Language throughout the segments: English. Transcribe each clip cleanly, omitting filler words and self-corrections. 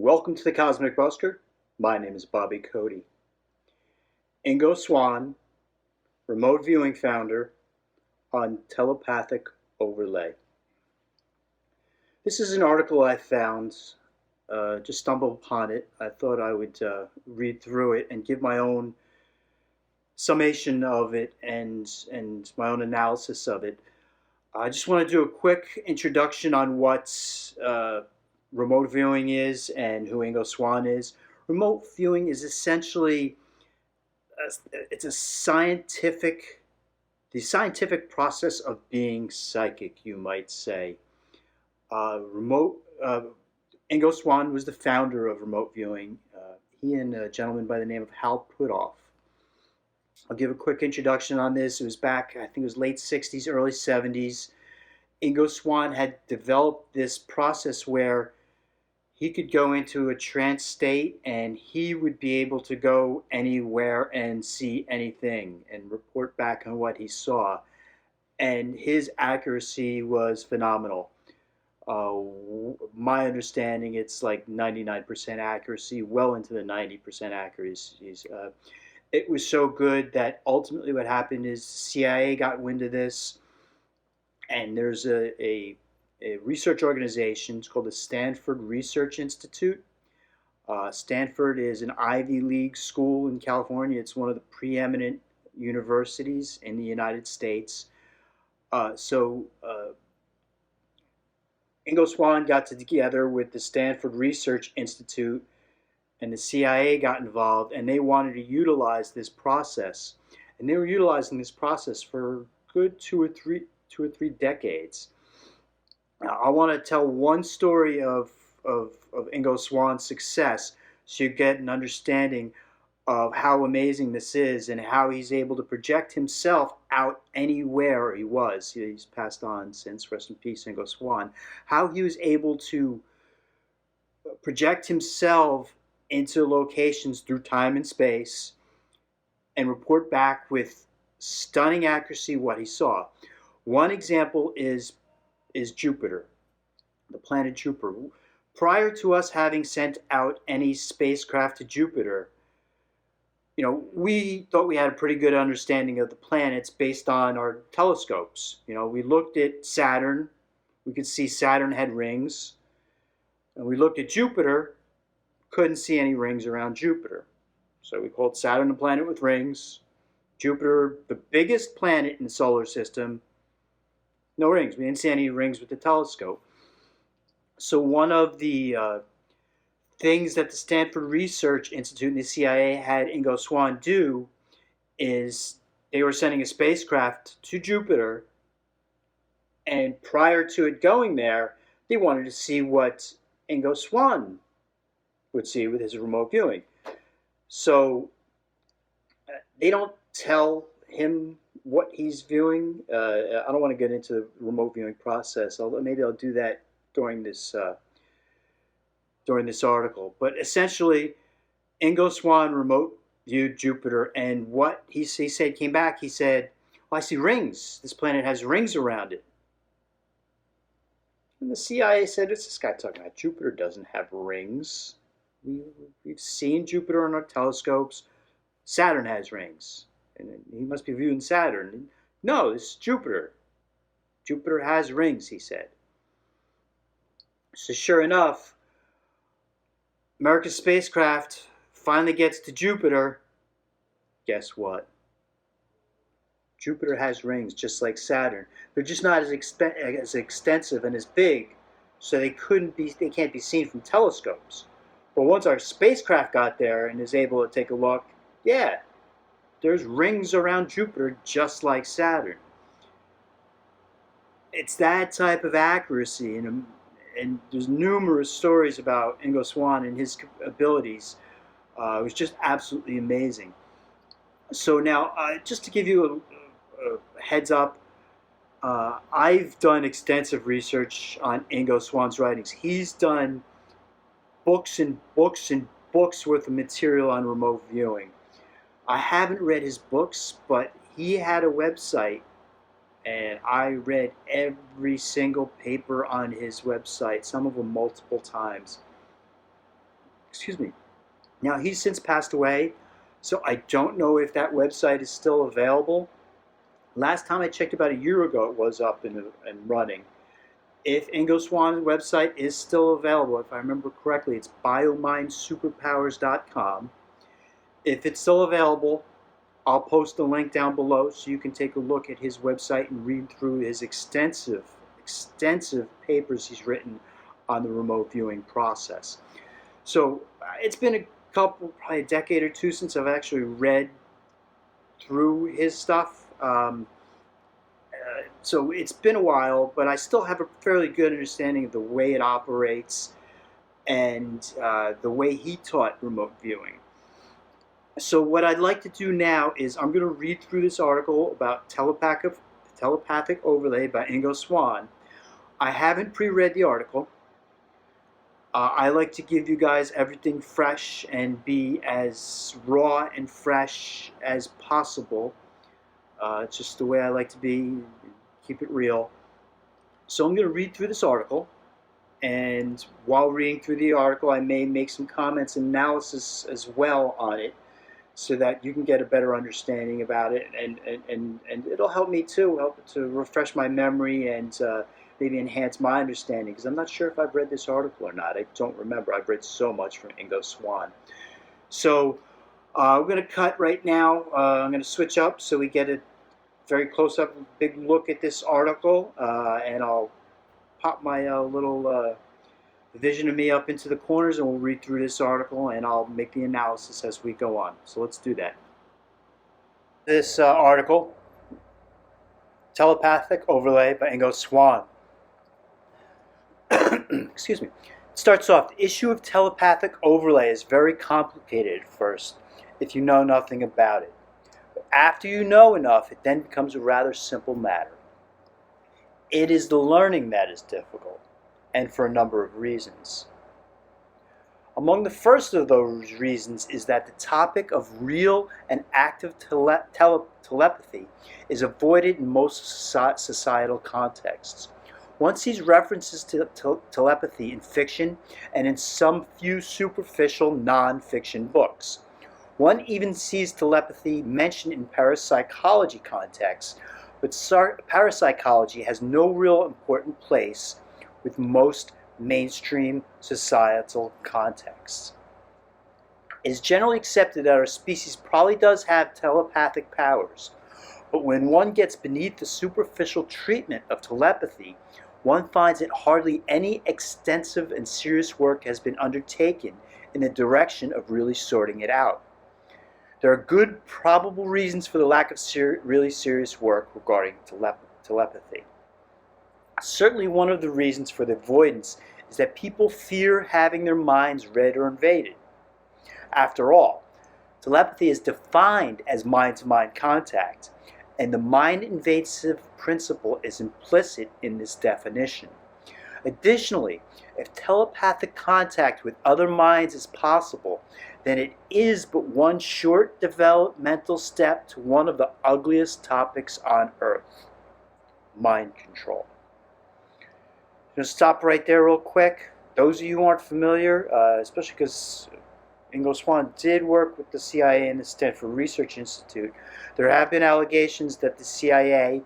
Welcome to the Cosmic Busker. My name is Bobby Codey. Ingo Swann, remote viewing founder on Telepathic Overlay. This is an article I found, just stumbled upon it. I thought I would read through it and give my own summation of it and my own analysis of it. I just want to do a quick introduction on what remote viewing is and who Ingo Swann is. Remote viewing is essentially it's a the scientific process of being psychic, you might say. Remote Ingo Swann was the founder of remote viewing. He and a gentleman by the name of Hal Puthoff. I'll give a quick introduction on this. It was back, I think it was late 60s, early 70s. Ingo Swann had developed this process where he could go into a trance state and he would be able to go anywhere and see anything and report back on what he saw. And his accuracy was phenomenal. My understanding, it's like 99% accuracy, well into the 90% accuracies. It was so good that ultimately what happened is CIA got wind of this, and there's a research organization. It's called the Stanford Research Institute. Stanford is an Ivy League school in California. It's one of the preeminent universities in the United States. So Ingo Swann got together with the Stanford Research Institute, and the CIA got involved, and they wanted to utilize this process. And they were utilizing this process for a good two or three decades. Now, I want to tell one story of Ingo Swann's success so you get an understanding of how amazing this is and how he's able to project himself out anywhere he was. He's passed on since, rest in peace, Ingo Swann. How he was able to project himself into locations through time and space and report back with stunning accuracy what he saw. One example is Jupiter, the planet Jupiter. Prior to us having sent out any spacecraft to Jupiter, we thought we had a pretty good understanding of the planets based on our telescopes. We looked at Saturn, we could see Saturn had rings, and we looked at Jupiter, couldn't see any rings around Jupiter. So we called Saturn a planet with rings. Jupiter, the biggest planet in the solar system, no rings. We didn't see any rings with the telescope. So one of the things that the Stanford Research Institute and the CIA had Ingo Swann do is they were sending a spacecraft to Jupiter, and prior to it going there, they wanted to see what Ingo Swann would see with his remote viewing. So they don't tell him what he's viewing. I don't want to get into the remote viewing process, although maybe I'll do that during this article. But essentially, Ingo Swann remote viewed Jupiter, and what he said, came back, he said, well, I see rings. This planet has rings around it. And the CIA said, it's this guy talking about Jupiter doesn't have rings. We've seen Jupiter on our telescopes. Saturn has rings. And he must be viewing Saturn. No, this is Jupiter. Jupiter has rings, he said. So sure enough, America's spacecraft finally gets to Jupiter. Guess what? Jupiter has rings just like Saturn. They're just not as extensive and as big, so they can't be seen from telescopes. But once our spacecraft got there and is able to take a look, yeah, there's rings around Jupiter just like Saturn. It's that type of accuracy, and there's numerous stories about Ingo Swann and his abilities. It was just absolutely amazing. So now, just to give you a heads up, I've done extensive research on Ingo Swann's writings. He's done books and books and books worth of material on remote viewing. I haven't read his books, but he had a website, and I read every single paper on his website, some of them multiple times. Excuse me. Now, he's since passed away, so I don't know if that website is still available. Last time I checked about a year ago, it was up and running. If Ingo Swann's website is still available, if I remember correctly, it's biomindsuperpowers.com. If it's still available, I'll post the link down below so you can take a look at his website and read through his extensive papers he's written on the remote viewing process. So it's been probably a decade or two since I've actually read through his stuff. So it's been a while, but I still have a fairly good understanding of the way it operates and the way he taught remote viewing. So what I'd like to do now is I'm going to read through this article about Telepathic Overlay by Ingo Swann. I haven't pre-read the article. I like to give you guys everything fresh and be as raw and fresh as possible. It's just the way I like to be, keep it real. So I'm going to read through this article, and while reading through the article I may make some comments and analysis as well on it, so that you can get a better understanding about it, and it'll help me too, help to refresh my memory and maybe enhance my understanding, because I'm not sure if I've read this article or not. I don't remember. I've read so much from Ingo Swann. So we're going to cut right now. I'm going to switch up so we get a very close-up, big look at this article, and I'll pop my little vision of me up into the corners, and we'll read through this article, and I'll make the analysis as we go on. So let's do that. This article, Telepathic Overlay by Ingo Swann. Excuse me. It starts off, the issue of telepathic overlay is very complicated at first if you know nothing about it. But after you know enough, it then becomes a rather simple matter. It is the learning that is difficult, and for a number of reasons. Among the first of those reasons is that the topic of real and active telepathy is avoided in most societal contexts. One sees references to telepathy in fiction and in some few superficial non-fiction books. One even sees telepathy mentioned in parapsychology contexts, but parapsychology has no real important place with most mainstream societal contexts. It is generally accepted that our species probably does have telepathic powers, but when one gets beneath the superficial treatment of telepathy, one finds that hardly any extensive and serious work has been undertaken in the direction of really sorting it out. There are good probable reasons for the lack of really serious work regarding telepathy. Certainly one of the reasons for the avoidance is that people fear having their minds read or invaded. After all, telepathy is defined as mind-to-mind contact, and the mind-invasive principle is implicit in this definition. Additionally, if telepathic contact with other minds is possible, then it is but one short developmental step to one of the ugliest topics on earth: mind control. I'm going to stop right there real quick. Those of you who aren't familiar, especially because Ingo Swann did work with the CIA and the Stanford Research Institute, there have been allegations that the CIA,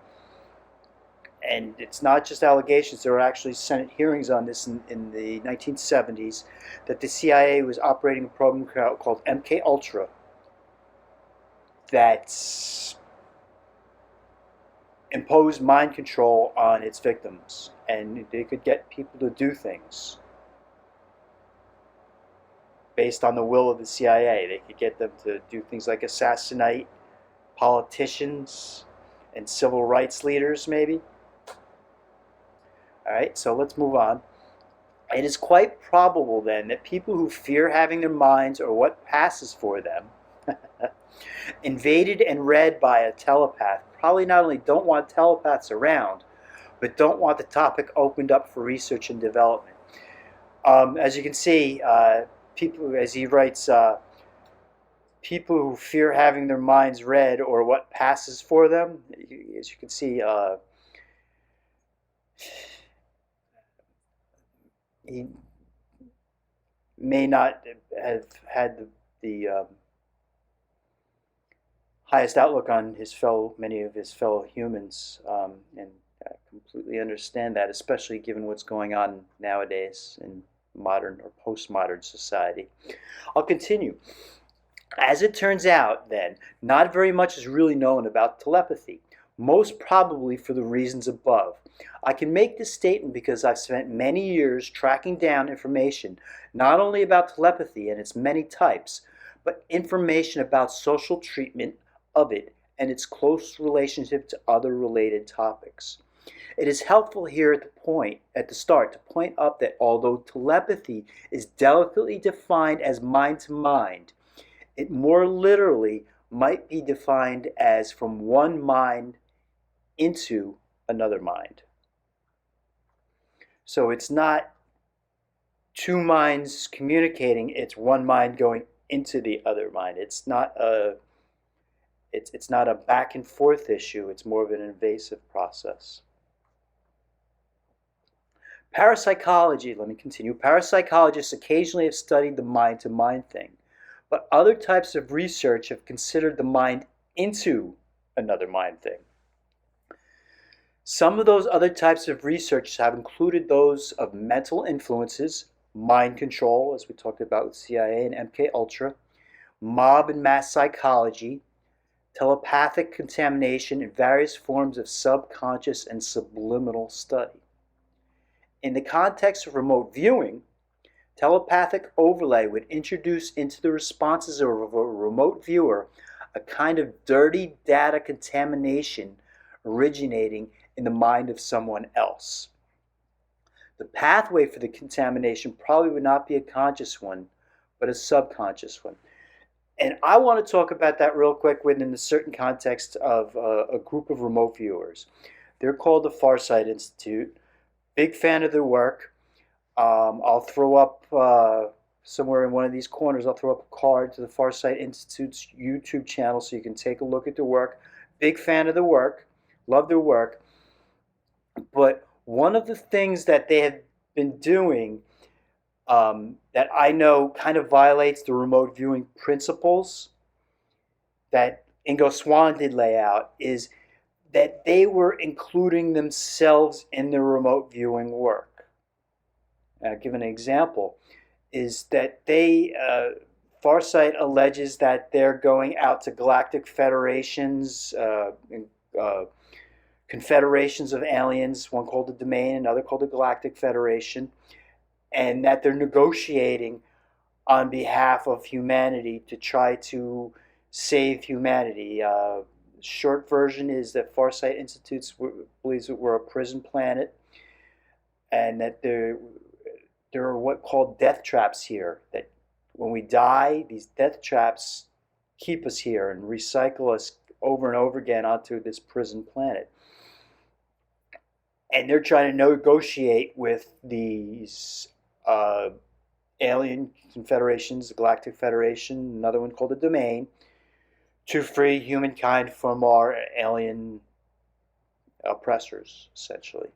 and it's not just allegations, there were actually Senate hearings on this in the 1970s, that the CIA was operating a program called MK Ultra that imposed mind control on its victims, and they could get people to do things based on the will of the CIA. They could get them to do things like assassinate politicians and civil rights leaders, maybe. Alright, so let's move on. It is quite probable then that people who fear having their minds or what passes for them invaded and read by a telepath probably not only don't want telepaths around, but don't want the topic opened up for research and development. As you can see, people, as he writes, people who fear having their minds read or what passes for them, as you can see, may not have had the highest outlook on many of his fellow humans, and I completely understand that, especially given what's going on nowadays in modern or postmodern society. I'll continue. As it turns out, then, not very much is really known about telepathy, most probably for the reasons above. I can make this statement because I've spent many years tracking down information not only about telepathy and its many types, but information about social treatment of it and its close relationship to other related topics. It is helpful here at the start to point out that although telepathy is delicately defined as mind to mind, it more literally might be defined as from one mind into another mind. So it's not two minds communicating, it's one mind going into the other mind. It's not a back and forth issue, it's more of an invasive process. Parapsychology, let me continue. Parapsychologists occasionally have studied the mind to mind thing, but other types of research have considered the mind into another mind thing. Some of those other types of research have included those of mental influences, mind control, as we talked about with CIA and MK Ultra, mob and mass psychology, telepathic contamination, and various forms of subconscious and subliminal study. In the context of remote viewing, telepathic overlay would introduce into the responses of a remote viewer a kind of dirty data contamination originating in the mind of someone else. The pathway for the contamination probably would not be a conscious one, but a subconscious one. And I want to talk about that real quick within a certain context of a group of remote viewers. They're called the Farsight Institute. Big fan of their work. I'll throw up somewhere in one of these corners, I'll throw up a card to the Farsight Institute's YouTube channel so you can take a look at their work. Big fan of their work. Love their work. But one of the things that they have been doing that I know kind of violates the remote viewing principles that Ingo Swann did lay out is that they were including themselves in the remote viewing work. I'll give an example, is that Farsight alleges that they're going out to galactic federations, confederations of aliens, one called the Domain, another called the Galactic Federation, and that they're negotiating on behalf of humanity to try to save humanity. Short version is that Farsight Institute believes that we're a prison planet, and that there are what called death traps here, that when we die, these death traps keep us here and recycle us over and over again onto this prison planet. And they're trying to negotiate with these alien confederations, the Galactic Federation, another one called the Domain, to free humankind from our alien oppressors, essentially.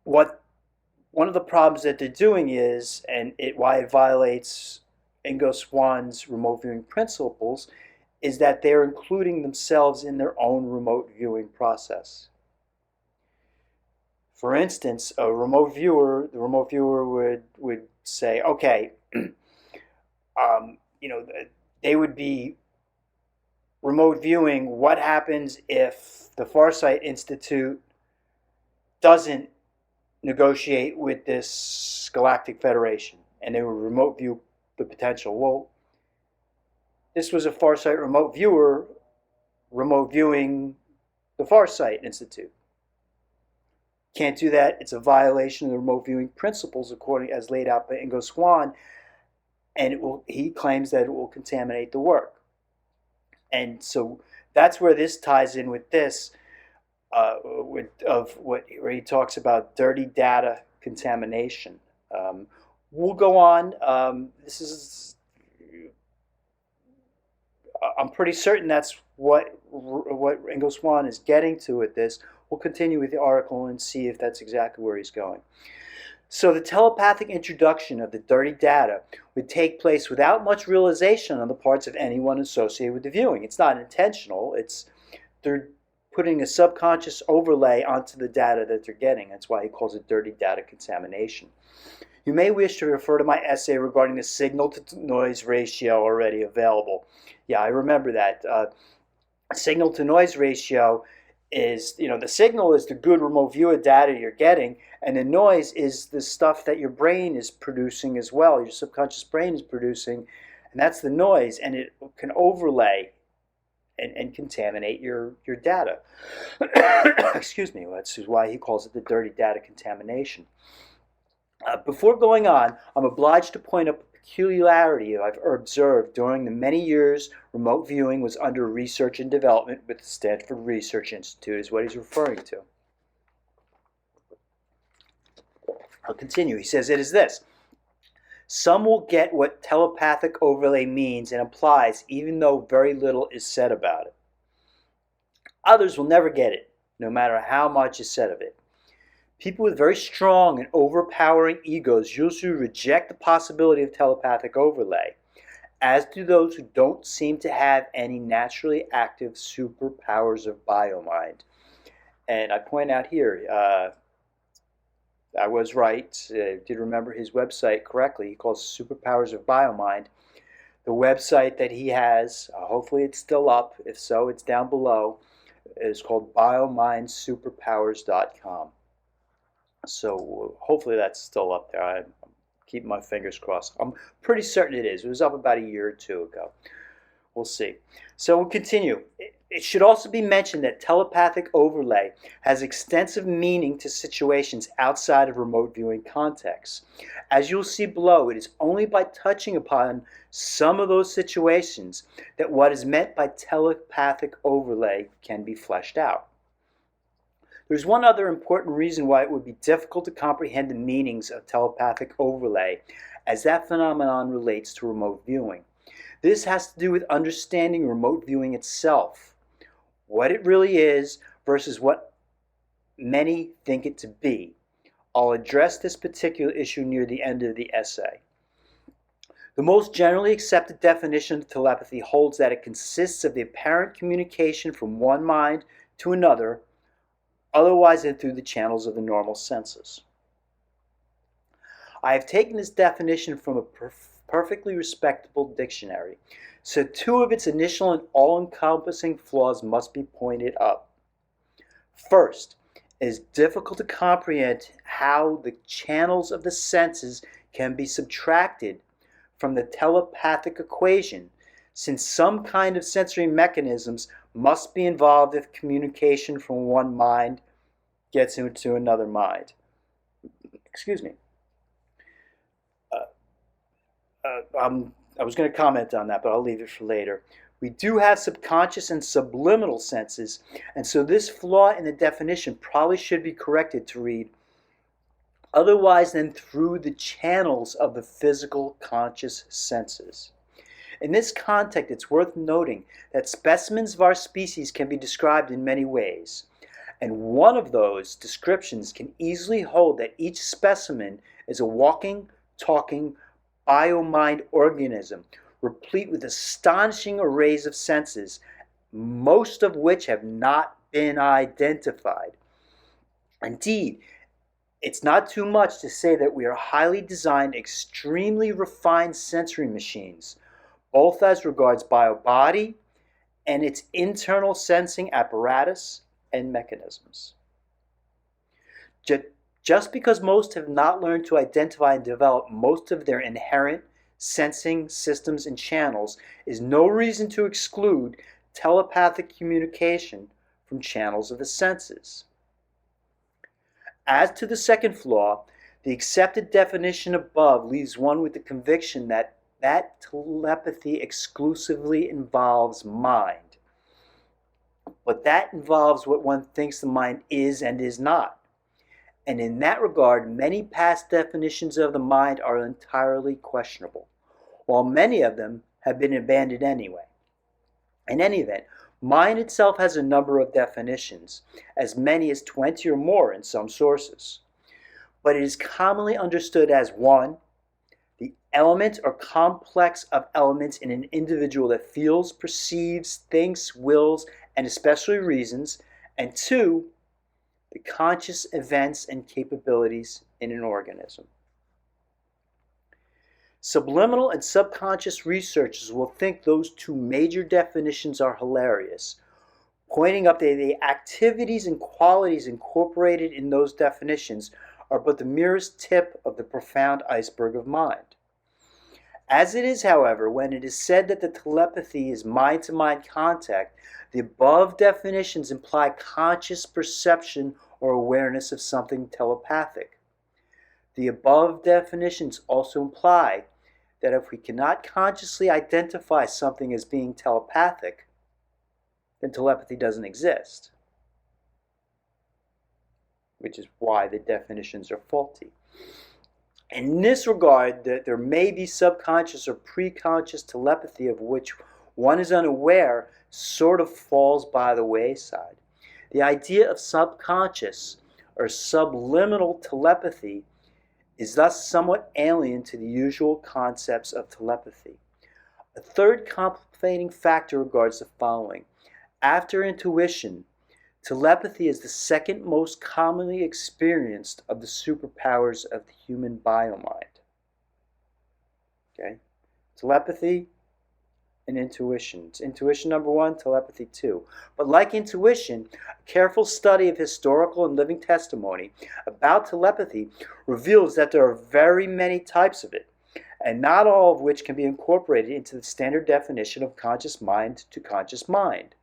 One of the problems that they're doing is, and why it violates Ingo Swann's remote viewing principles, is that they're including themselves in their own remote viewing process. For instance, the remote viewer would say, okay, they would be remote viewing what happens if the Farsight Institute doesn't negotiate with this Galactic Federation, and they would remote view the potential. Well, this was a Farsight remote viewer remote viewing the Farsight Institute. Can't do that. It's a violation of the remote viewing principles according as laid out by Ingo Swann, and he claims that it will contaminate the work. And so that's where this ties in with this, where he talks about dirty data contamination. We'll go on. I'm pretty certain that's what Ingo Swann is getting to with this. We'll continue with the article and see if that's exactly where he's going. So the telepathic introduction of the dirty data would take place without much realization on the parts of anyone associated with the viewing. It's not intentional. They're putting a subconscious overlay onto the data that they're getting. That's why he calls it dirty data contamination. You may wish to refer to my essay regarding the signal-to-noise ratio already available. Yeah, I remember that. Signal-to-noise ratio is, the signal is the good remote viewer data you're getting, and the noise is the stuff that your brain is producing as well, your subconscious brain is producing, and that's the noise, and it can overlay and contaminate your data. Excuse me, that's why he calls it the dirty data contamination. Before going on, I'm obliged to point out a peculiarity I've observed during the many years remote viewing was under research and development with the Stanford Research Institute, is what he's referring to. I'll continue. He says it is this. Some will get what telepathic overlay means and applies, even though very little is said about it. Others will never get it, no matter how much is said of it. People with very strong and overpowering egos usually reject the possibility of telepathic overlay, as do those who don't seem to have any naturally active superpowers of biomind. And I point out here, I was right, did remember his website correctly. He calls Superpowers of Biomind. The website that he has, hopefully it's still up. If so, it's down below. It's called biomindsuperpowers.com. So hopefully that's still up there. I'm keeping my fingers crossed. I'm pretty certain it is. It was up about a year or two ago. We'll see. So we'll continue. It should also be mentioned that telepathic overlay has extensive meaning to situations outside of remote viewing contexts. As you'll see below, it is only by touching upon some of those situations that what is meant by telepathic overlay can be fleshed out. There's one other important reason why it would be difficult to comprehend the meanings of telepathic overlay, as that phenomenon relates to remote viewing. This has to do with understanding remote viewing itself, what it really is versus what many think it to be. I'll address this particular issue near the end of the essay. The most generally accepted definition of telepathy holds that it consists of the apparent communication from one mind to another, otherwise than through the channels of the normal senses. I have taken this definition from a perfectly respectable dictionary, so two of its initial and all-encompassing flaws must be pointed up. First, it is difficult to comprehend how the channels of the senses can be subtracted from the telepathic equation, since some kind of sensory mechanisms must be involved if communication from one mind gets into another mind. Excuse me. I was going to comment on that, but I'll leave it for later. We do have subconscious and subliminal senses, and so this flaw in the definition probably should be corrected to read, otherwise than through the channels of the physical conscious senses. In this context, it's worth noting that specimens of our species can be described in many ways, and one of those descriptions can easily hold that each specimen is a walking, talking, biomind organism, replete with astonishing arrays of senses, most of which have not been identified. Indeed, it's not too much to say that we are highly designed, extremely refined sensory machines, both as regards biobody and its internal sensing apparatus and mechanisms. Just because most have not learned to identify and develop most of their inherent sensing systems and channels is no reason to exclude telepathic communication from channels of the senses. As to the second flaw, the accepted definition above leaves one with the conviction that telepathy exclusively involves mind. But that involves what one thinks the mind is and is not. And in that regard, many past definitions of the mind are entirely questionable, while many of them have been abandoned anyway. In any event, mind itself has a number of definitions, as many as 20 or more in some sources. but it is commonly understood as 1, the element or complex of elements in an individual that feels, perceives, thinks, wills, and especially reasons, and 2, the conscious events and capabilities in an organism. Subliminal and subconscious researchers will think those two major definitions are hilarious, pointing up that the activities and qualities incorporated in those definitions are but the merest tip of the profound iceberg of mind. As it is, however, when it is said that the telepathy is mind-to-mind contact, the above definitions imply conscious perception or awareness of something telepathic. The above definitions also imply that if we cannot consciously identify something as being telepathic, then telepathy doesn't exist, which is why the definitions are faulty. In this regard, there may be subconscious or preconscious telepathy of which one is unaware sort of falls by the wayside. The idea of subconscious or subliminal telepathy is thus somewhat alien to the usual concepts of telepathy. A third complicating factor regards the following. After intuition, telepathy is the second most commonly experienced of the superpowers of the human biomind. Okay? Telepathy and intuition. It's intuition number 1, telepathy 2. But like intuition, a careful study of historical and living testimony about telepathy reveals that there are very many types of it, and not all of which can be incorporated into the standard definition of conscious mind to conscious mind.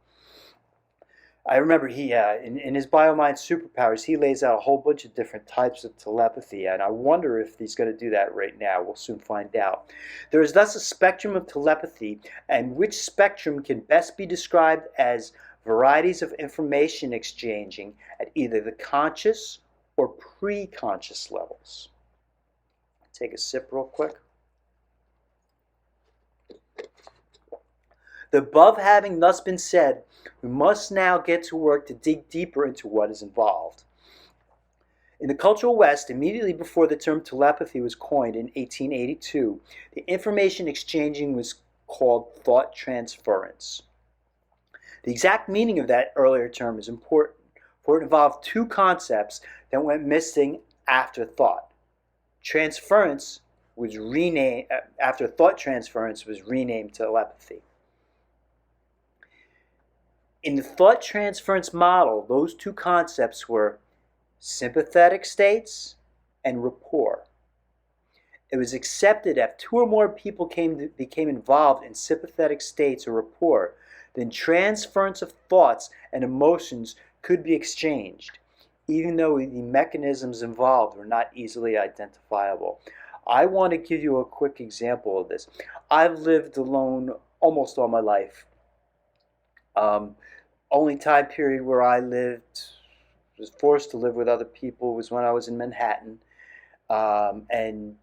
I remember he, in his Biomind Superpowers, he lays out a whole bunch of different types of telepathy, and I wonder if he's going to do that right now. We'll soon find out. There is thus a spectrum of telepathy, and which spectrum can best be described as varieties of information exchanging at either the conscious or pre-conscious levels. Take a sip real quick. The above having thus been said, we must now get to work to dig deeper into what is involved. In the cultural West, immediately before the term telepathy was coined in 1882, the information exchanging was called thought transference. The exact meaning of that earlier term is important, for it involved two concepts that went missing after thought. Transference was renamed, after thought transference was renamed telepathy. In the thought transference model, those two concepts were sympathetic states and rapport. It was accepted that if 2 or more people became involved in sympathetic states or rapport, then transference of thoughts and emotions could be exchanged, even though the mechanisms involved were not easily identifiable. I want to give you a quick example of this. I've lived alone almost all my life. Only time period where I was forced to live with other people was when I was in Manhattan. And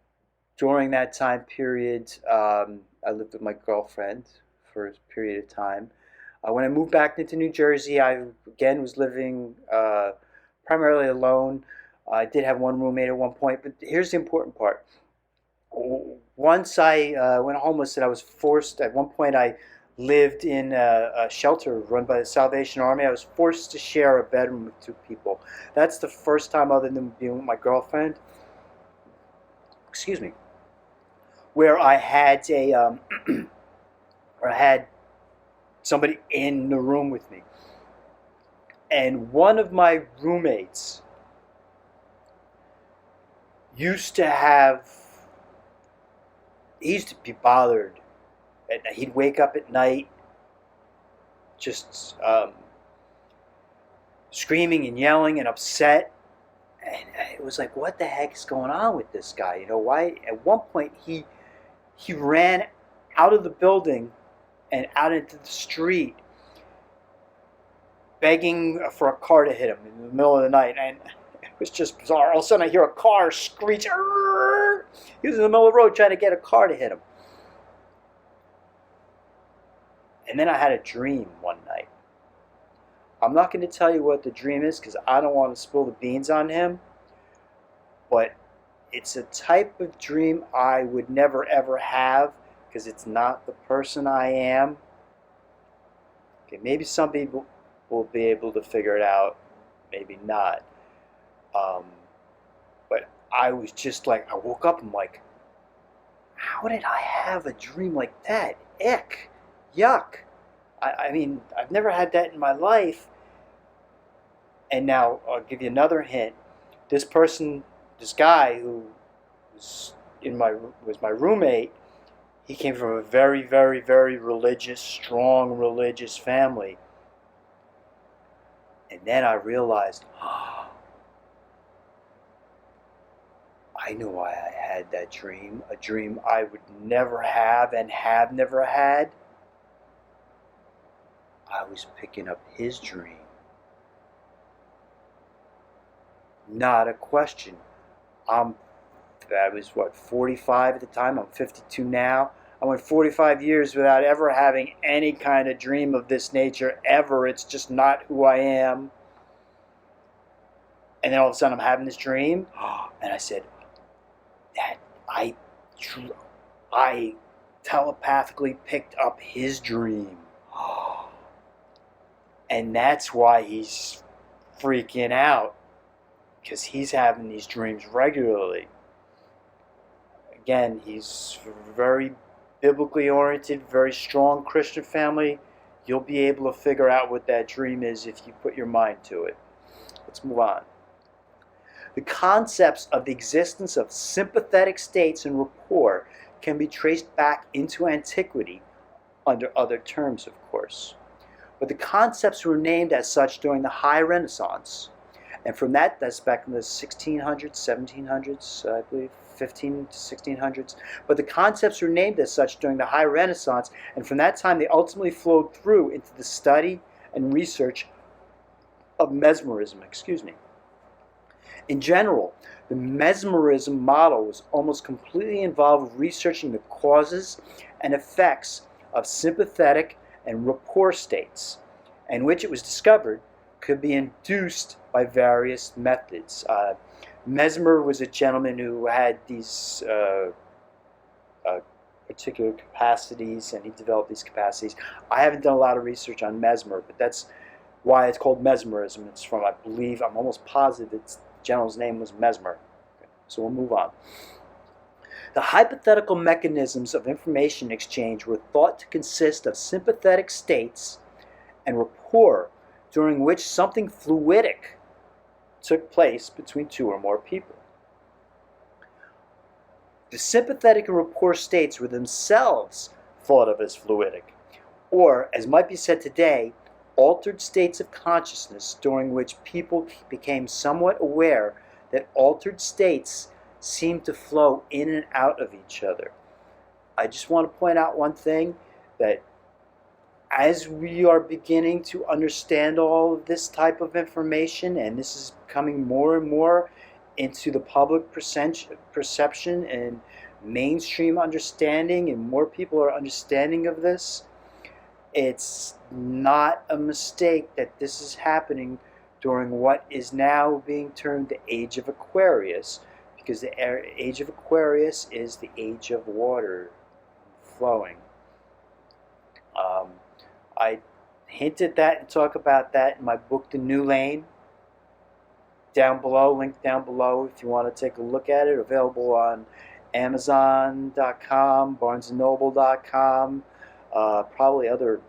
during that time period, I lived with my girlfriend for a period of time. When I moved back into New Jersey, I again was living primarily alone. I did have one roommate at one point, but here's the important part. Once I went homeless and I was forced, at one point I lived in a shelter run by the Salvation Army. I was forced to share a bedroom with 2 people. That's the first time, other than being with my girlfriend, where I had or I had somebody in the room with me. And one of my roommates used to be bothered. He'd wake up at night just screaming and yelling and upset. And it was like, what the heck is going on with this guy? You know, why? At one point, he ran out of the building and out into the street begging for a car to hit him in the middle of the night. And it was just bizarre. All of a sudden, I hear a car screech. Arr! He was in the middle of the road trying to get a car to hit him. And then I had a dream one night. I'm not going to tell you what the dream is because I don't want to spill the beans on him. but it's a type of dream I would never ever have because it's not the person I am. Okay, maybe some people will be able to figure it out, maybe not. Um, but I was just like, I woke up and I'm like, how did I have a dream like that? Ick, yuck. I mean, I've never had that in my life. And now I'll give you another hint. This person, this guy who was was my roommate, he came from a very, very, very religious, strong religious family. And then I realized, oh, I knew why I had that dream, a dream I would never have and have never had. I was picking up his dream. Not a question. I was, 45 at the time. I'm 52 now. I went 45 years without ever having any kind of dream of this nature, ever. It's just not who I am. And then all of a sudden I'm having this dream. And I said, that I telepathically picked up his dream. And that's why he's freaking out. Because he's having these dreams regularly. Again, he's very biblically oriented, very strong Christian family. You'll be able to figure out what that dream is if you put your mind to it. Let's move on. The concepts of the existence of sympathetic states and rapport can be traced back into antiquity, under other terms, of course. But the concepts were named as such during the High Renaissance. And from that's back in the 1600s, 1700s, I believe, 15 to 1600s. But the concepts were named as such during the High Renaissance, and from that time they ultimately flowed through into the study and research of mesmerism. In general, the mesmerism model was almost completely involved with researching the causes and effects of sympathetic and rapport states, in which it was discovered could be induced by various methods. Mesmer was a gentleman who had these particular capacities, and he developed these capacities. I haven't done a lot of research on Mesmer, but that's why it's called mesmerism. It's from, I believe, I'm almost positive the gentleman's name was Mesmer. Okay, so we'll move on. The hypothetical mechanisms of information exchange were thought to consist of sympathetic states and rapport, during which something fluidic took place between two or more people. The sympathetic and rapport states were themselves thought of as fluidic, or, as might be said today, altered states of consciousness during which people became somewhat aware that altered states seemed to flow in and out of each other. I just want to point out one thing, that as we are beginning to understand all of this type of information, and this is coming more and more into the public perception and mainstream understanding, and more people are understanding of this, it's not a mistake that this is happening during what is now being termed the Age of Aquarius, because the Age of Aquarius is the age of water flowing. I hinted that and talk about that in my book, The New Lane. Down below, link down below if you want to take a look at it. Available on Amazon.com, BarnesandNoble.com, probably other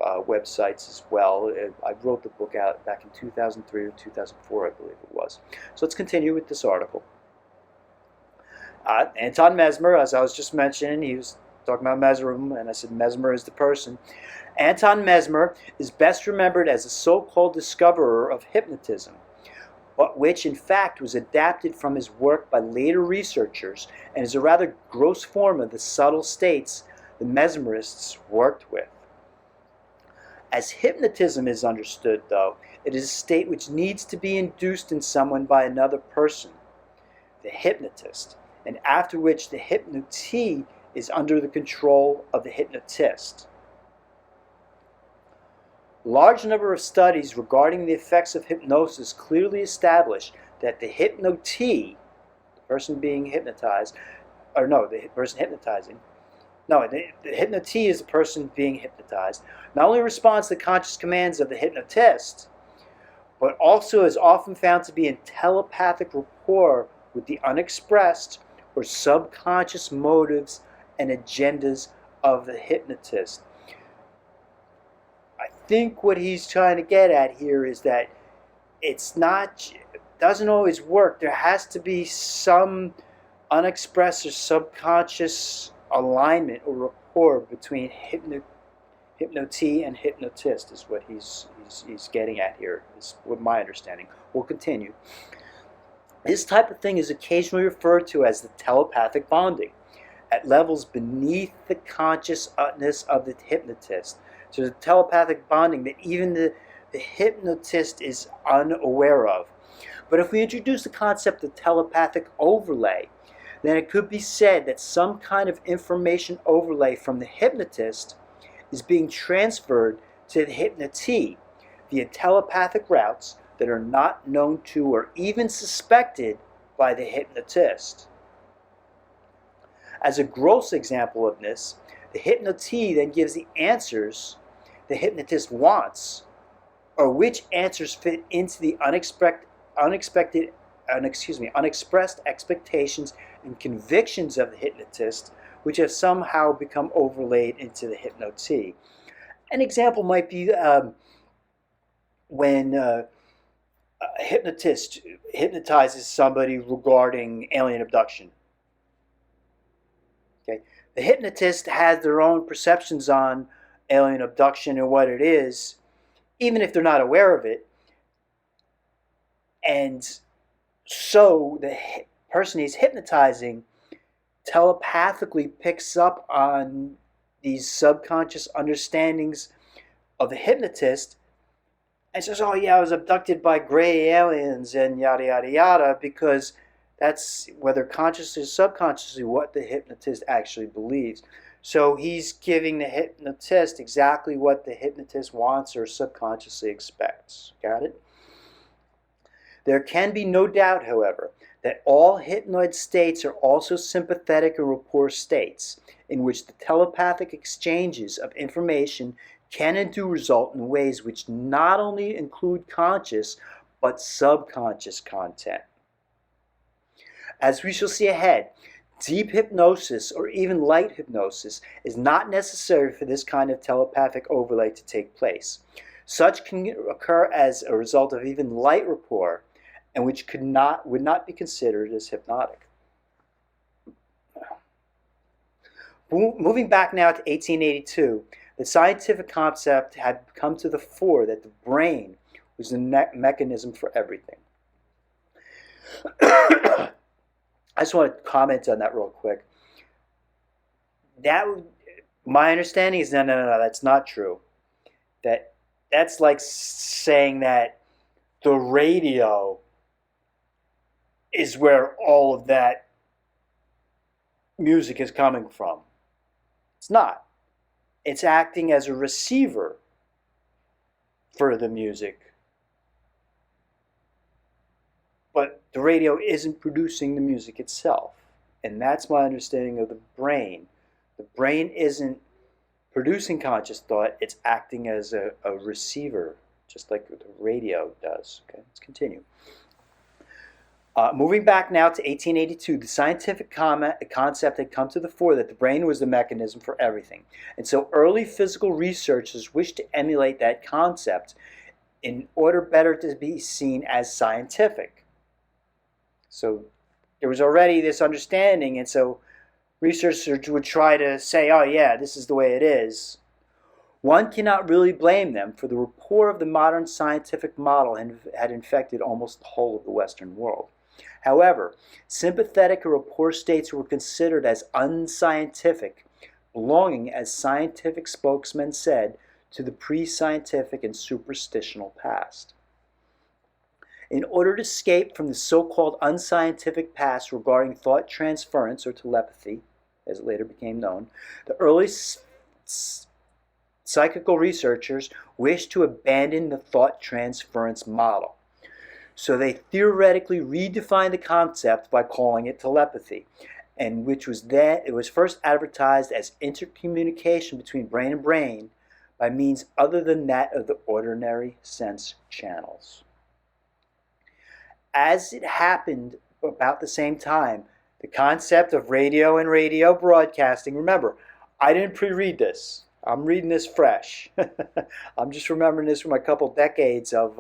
websites as well. I wrote the book out back in 2003 or 2004, I believe it was. So let's continue with this article. Anton Mesmer, as I was just mentioning, he was talking about mesmerism, and I said Mesmer is the person. Anton Mesmer is best remembered as the so-called discoverer of hypnotism, but which in fact was adapted from his work by later researchers and is a rather gross form of the subtle states the mesmerists worked with. As hypnotism is understood, though, it is a state which needs to be induced in someone by another person, the hypnotist, and after which the hypnotee is under the control of the hypnotist. A large number of studies regarding the effects of hypnosis clearly establish that the hypnotee person being hypnotized, or no, the person hypnotizing. No, the hypnotee is the person being hypnotized. Not only responds to conscious commands of the hypnotist, but also is often found to be in telepathic rapport with the unexpressed or subconscious motives and agendas of the hypnotist. I think what he's trying to get at here is that doesn't always work. There has to be some unexpressed or subconscious alignment or rapport between hypnotee and hypnotist is what he's getting at here, is what my understanding. We'll continue. This type of thing is occasionally referred to as the telepathic bonding at levels beneath the consciousness of the hypnotist. So the telepathic bonding that even the hypnotist is unaware of. But if we introduce the concept of telepathic overlay, then it could be said that some kind of information overlay from the hypnotist is being transferred to the hypnotee via telepathic routes that are not known to or even suspected by the hypnotist. As a gross example of this, the hypnotee then gives the answers the hypnotist wants, or which answers fit into the unexpressed expectations and convictions of the hypnotist, which have somehow become overlaid into the hypnotee. An example might be when a hypnotist hypnotizes somebody regarding alien abduction. Okay, the hypnotist has their own perceptions on alien abduction and what it is, even if they're not aware of it. And so the person he's hypnotizing telepathically picks up on these subconscious understandings of the hypnotist and says, oh yeah, I was abducted by gray aliens and yada yada yada, because that's, whether consciously or subconsciously, what the hypnotist actually believes. So he's giving the hypnotist exactly what the hypnotist wants or subconsciously expects. Got it? There can be no doubt, however, that all hypnoid states are also sympathetic and rapport states, in which the telepathic exchanges of information can and do result in ways which not only include conscious, but subconscious content. As we shall see ahead, deep hypnosis or even light hypnosis is not necessary for this kind of telepathic overlay to take place. Such can occur as a result of even light rapport, and which would not be considered as hypnotic. Moving back now to 1882, the scientific concept had come to the fore that the brain was the mechanism for everything. I just want to comment on that real quick. My understanding is no, that's not true. That's like saying that the radio is where all of that music is coming from. It's not. It's acting as a receiver for the music. But the radio isn't producing the music itself. And that's my understanding of the brain. The brain isn't producing conscious thought, it's acting as a receiver, just like the radio does. Okay, let's continue. Moving back now to 1882, the scientific concept had come to the fore that the brain was the mechanism for everything. And so early physical researchers wished to emulate that concept in order better to be seen as scientific. So there was already this understanding, and so researchers would try to say, oh yeah, this is the way it is. One cannot really blame them, for the rapport of the modern scientific model had infected almost the whole of the Western world. However, sympathetic or rapport states were considered as unscientific, belonging, as scientific spokesmen said, to the pre-scientific and superstitional past. In order to escape from the so-called unscientific past regarding thought transference or telepathy, as it later became known, the early psychical researchers wished to abandon the thought transference model. So they theoretically redefined the concept by calling it telepathy, and which was that it was first advertised as intercommunication between brain and brain by means other than that of the ordinary sense channels. As it happened about the same time, the concept of radio and radio broadcasting, remember, I didn't pre-read this. I'm reading this fresh. I'm just remembering this from a couple decades of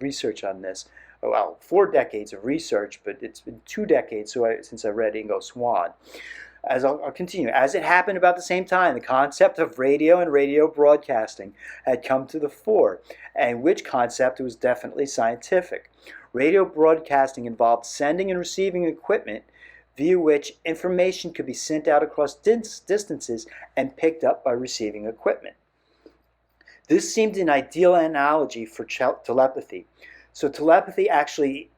research on this. Well, 4 decades of research, but it's been 2 decades since I read Ingo Swann. As I'll continue. As it happened about the same time, the concept of radio and radio broadcasting had come to the fore, and which concept was definitely scientific. Radio broadcasting involved sending and receiving equipment via which information could be sent out across distances and picked up by receiving equipment. This seemed an ideal analogy for telepathy. So telepathy, actually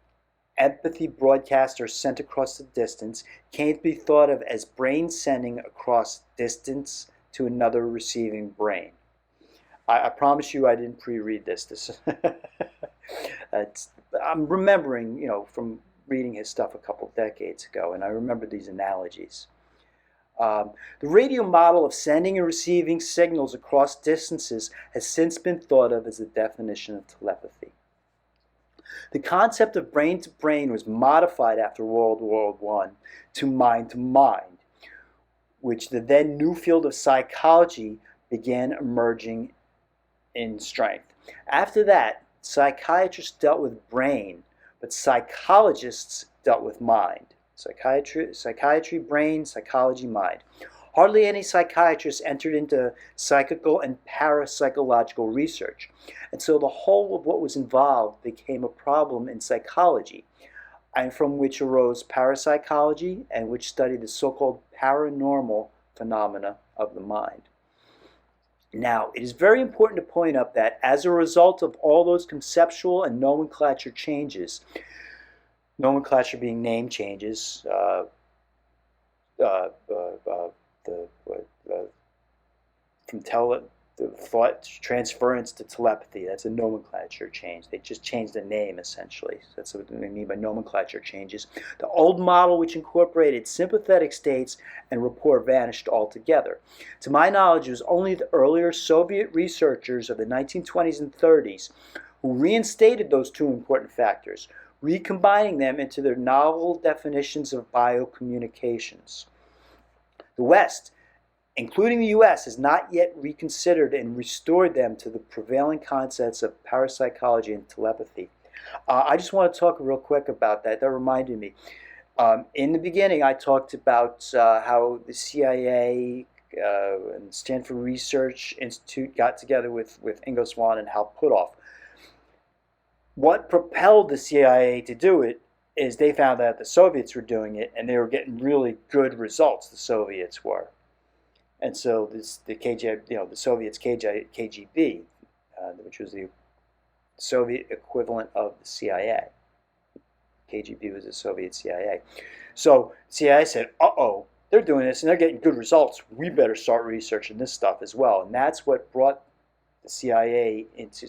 empathy broadcasters sent across the distance, came to be thought of as brain sending across distance to another receiving brain. I promise you I didn't pre-read this. I'm remembering, from reading his stuff a couple decades ago, and I remember these analogies. The radio model of sending and receiving signals across distances has since been thought of as a definition of telepathy. The concept of brain to brain was modified after World War I to mind, which the then new field of psychology began emerging in strength. After that, psychiatrists dealt with brain, but psychologists dealt with mind. Psychiatry, brain, psychology, mind. Hardly any psychiatrists entered into psychical and parapsychological research, and so the whole of what was involved became a problem in psychology, and from which arose parapsychology, and which studied the so-called paranormal phenomena of the mind. Now, it is very important to point out that as a result of all those conceptual and nomenclature changes, nomenclature being name changes, the thought transference to telepathy, that's a nomenclature change. They just changed the name, essentially. That's what they mean by nomenclature changes. The old model, which incorporated sympathetic states and rapport, vanished altogether. To my knowledge, it was only the earlier Soviet researchers of the 1920s and 30s who reinstated those two important factors, recombining them into their novel definitions of biocommunications. The West, including the U.S., has not yet reconsidered and restored them to the prevailing concepts of parapsychology and telepathy. I just want to talk real quick about that. That reminded me. In the beginning, I talked about how the CIA and Stanford Research Institute got together with Ingo Swann and Hal Puthoff. What propelled the CIA to do it is they found out the Soviets were doing it, and they were getting really good results, the Soviets were. And so the Soviets KGB, which was the Soviet equivalent of the CIA. KGB was the Soviet CIA. So CIA said, uh-oh, they're doing this and they're getting good results. We better start researching this stuff as well. And that's what brought the CIA into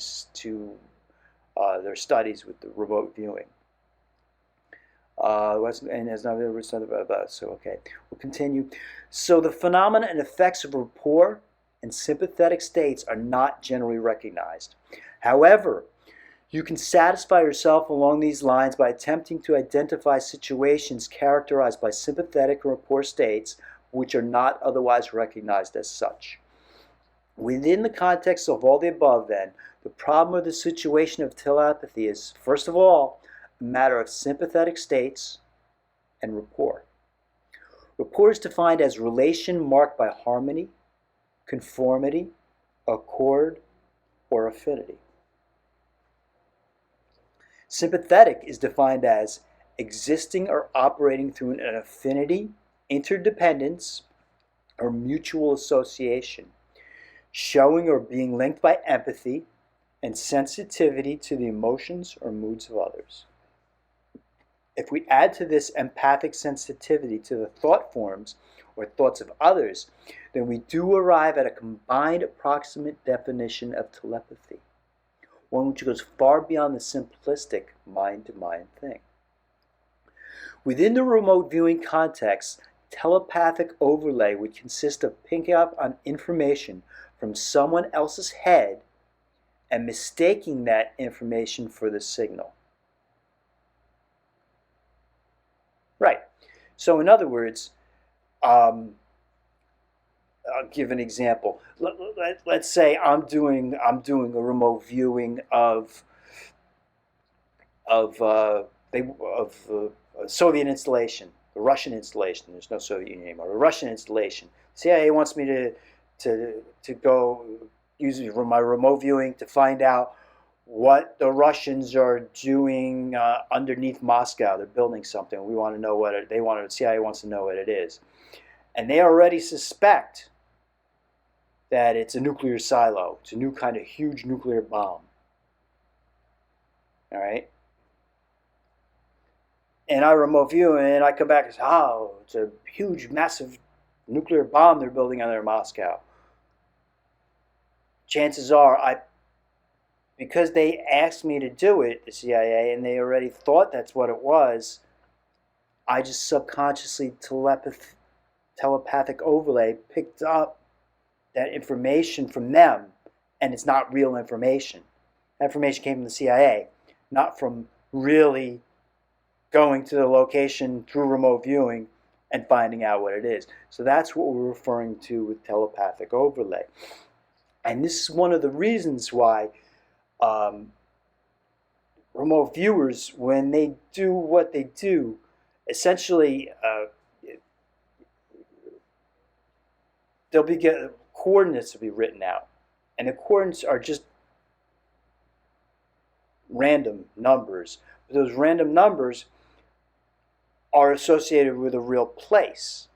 their studies with the remote viewing. And there's nothing about, so okay, we'll continue. So the phenomena and effects of rapport and sympathetic states are not generally recognized. However, you can satisfy yourself along these lines by attempting to identify situations characterized by sympathetic or rapport states which are not otherwise recognized as such. Within the context of all the above, then, the problem or the situation of telepathy is, first of all, a matter of sympathetic states and rapport. Rapport is defined as relation marked by harmony, conformity, accord, or affinity. Sympathetic is defined as existing or operating through an affinity, interdependence, or mutual association, showing or being linked by empathy and sensitivity to the emotions or moods of others. If we add to this empathic sensitivity to the thought forms or thoughts of others, then we do arrive at a combined approximate definition of telepathy. one which goes far beyond the simplistic mind-to-mind thing. Within the remote viewing context, telepathic overlay would consist of picking up on information from someone else's head and mistaking that information for the signal. Right. So in other words, I'll give an example. Let's say I'm doing a remote viewing of a Soviet installation, the Russian installation. There's no Soviet Union anymore. A Russian installation. CIA wants me to go use my remote viewing to find out what the Russians are doing underneath Moscow. They're building something. We want to know what it. CIA wants to know what it is, and they already suspect that it's a nuclear silo. It's a new kind of huge nuclear bomb. All right. And I remote view and I come back and say, oh, it's a huge, massive nuclear bomb they're building under Moscow. Chances are, because they asked me to do it, the CIA, and they already thought that's what it was, I just subconsciously telepathic overlay picked up that information from them, and it's not real information. That information came from the CIA, not from really going to the location through remote viewing and finding out what it is. So that's what we're referring to with telepathic overlay. And this is one of the reasons why remote viewers, when they do what they do, essentially coordinates will be written out. And the coordinates are just random numbers. But those random numbers are associated with a real place.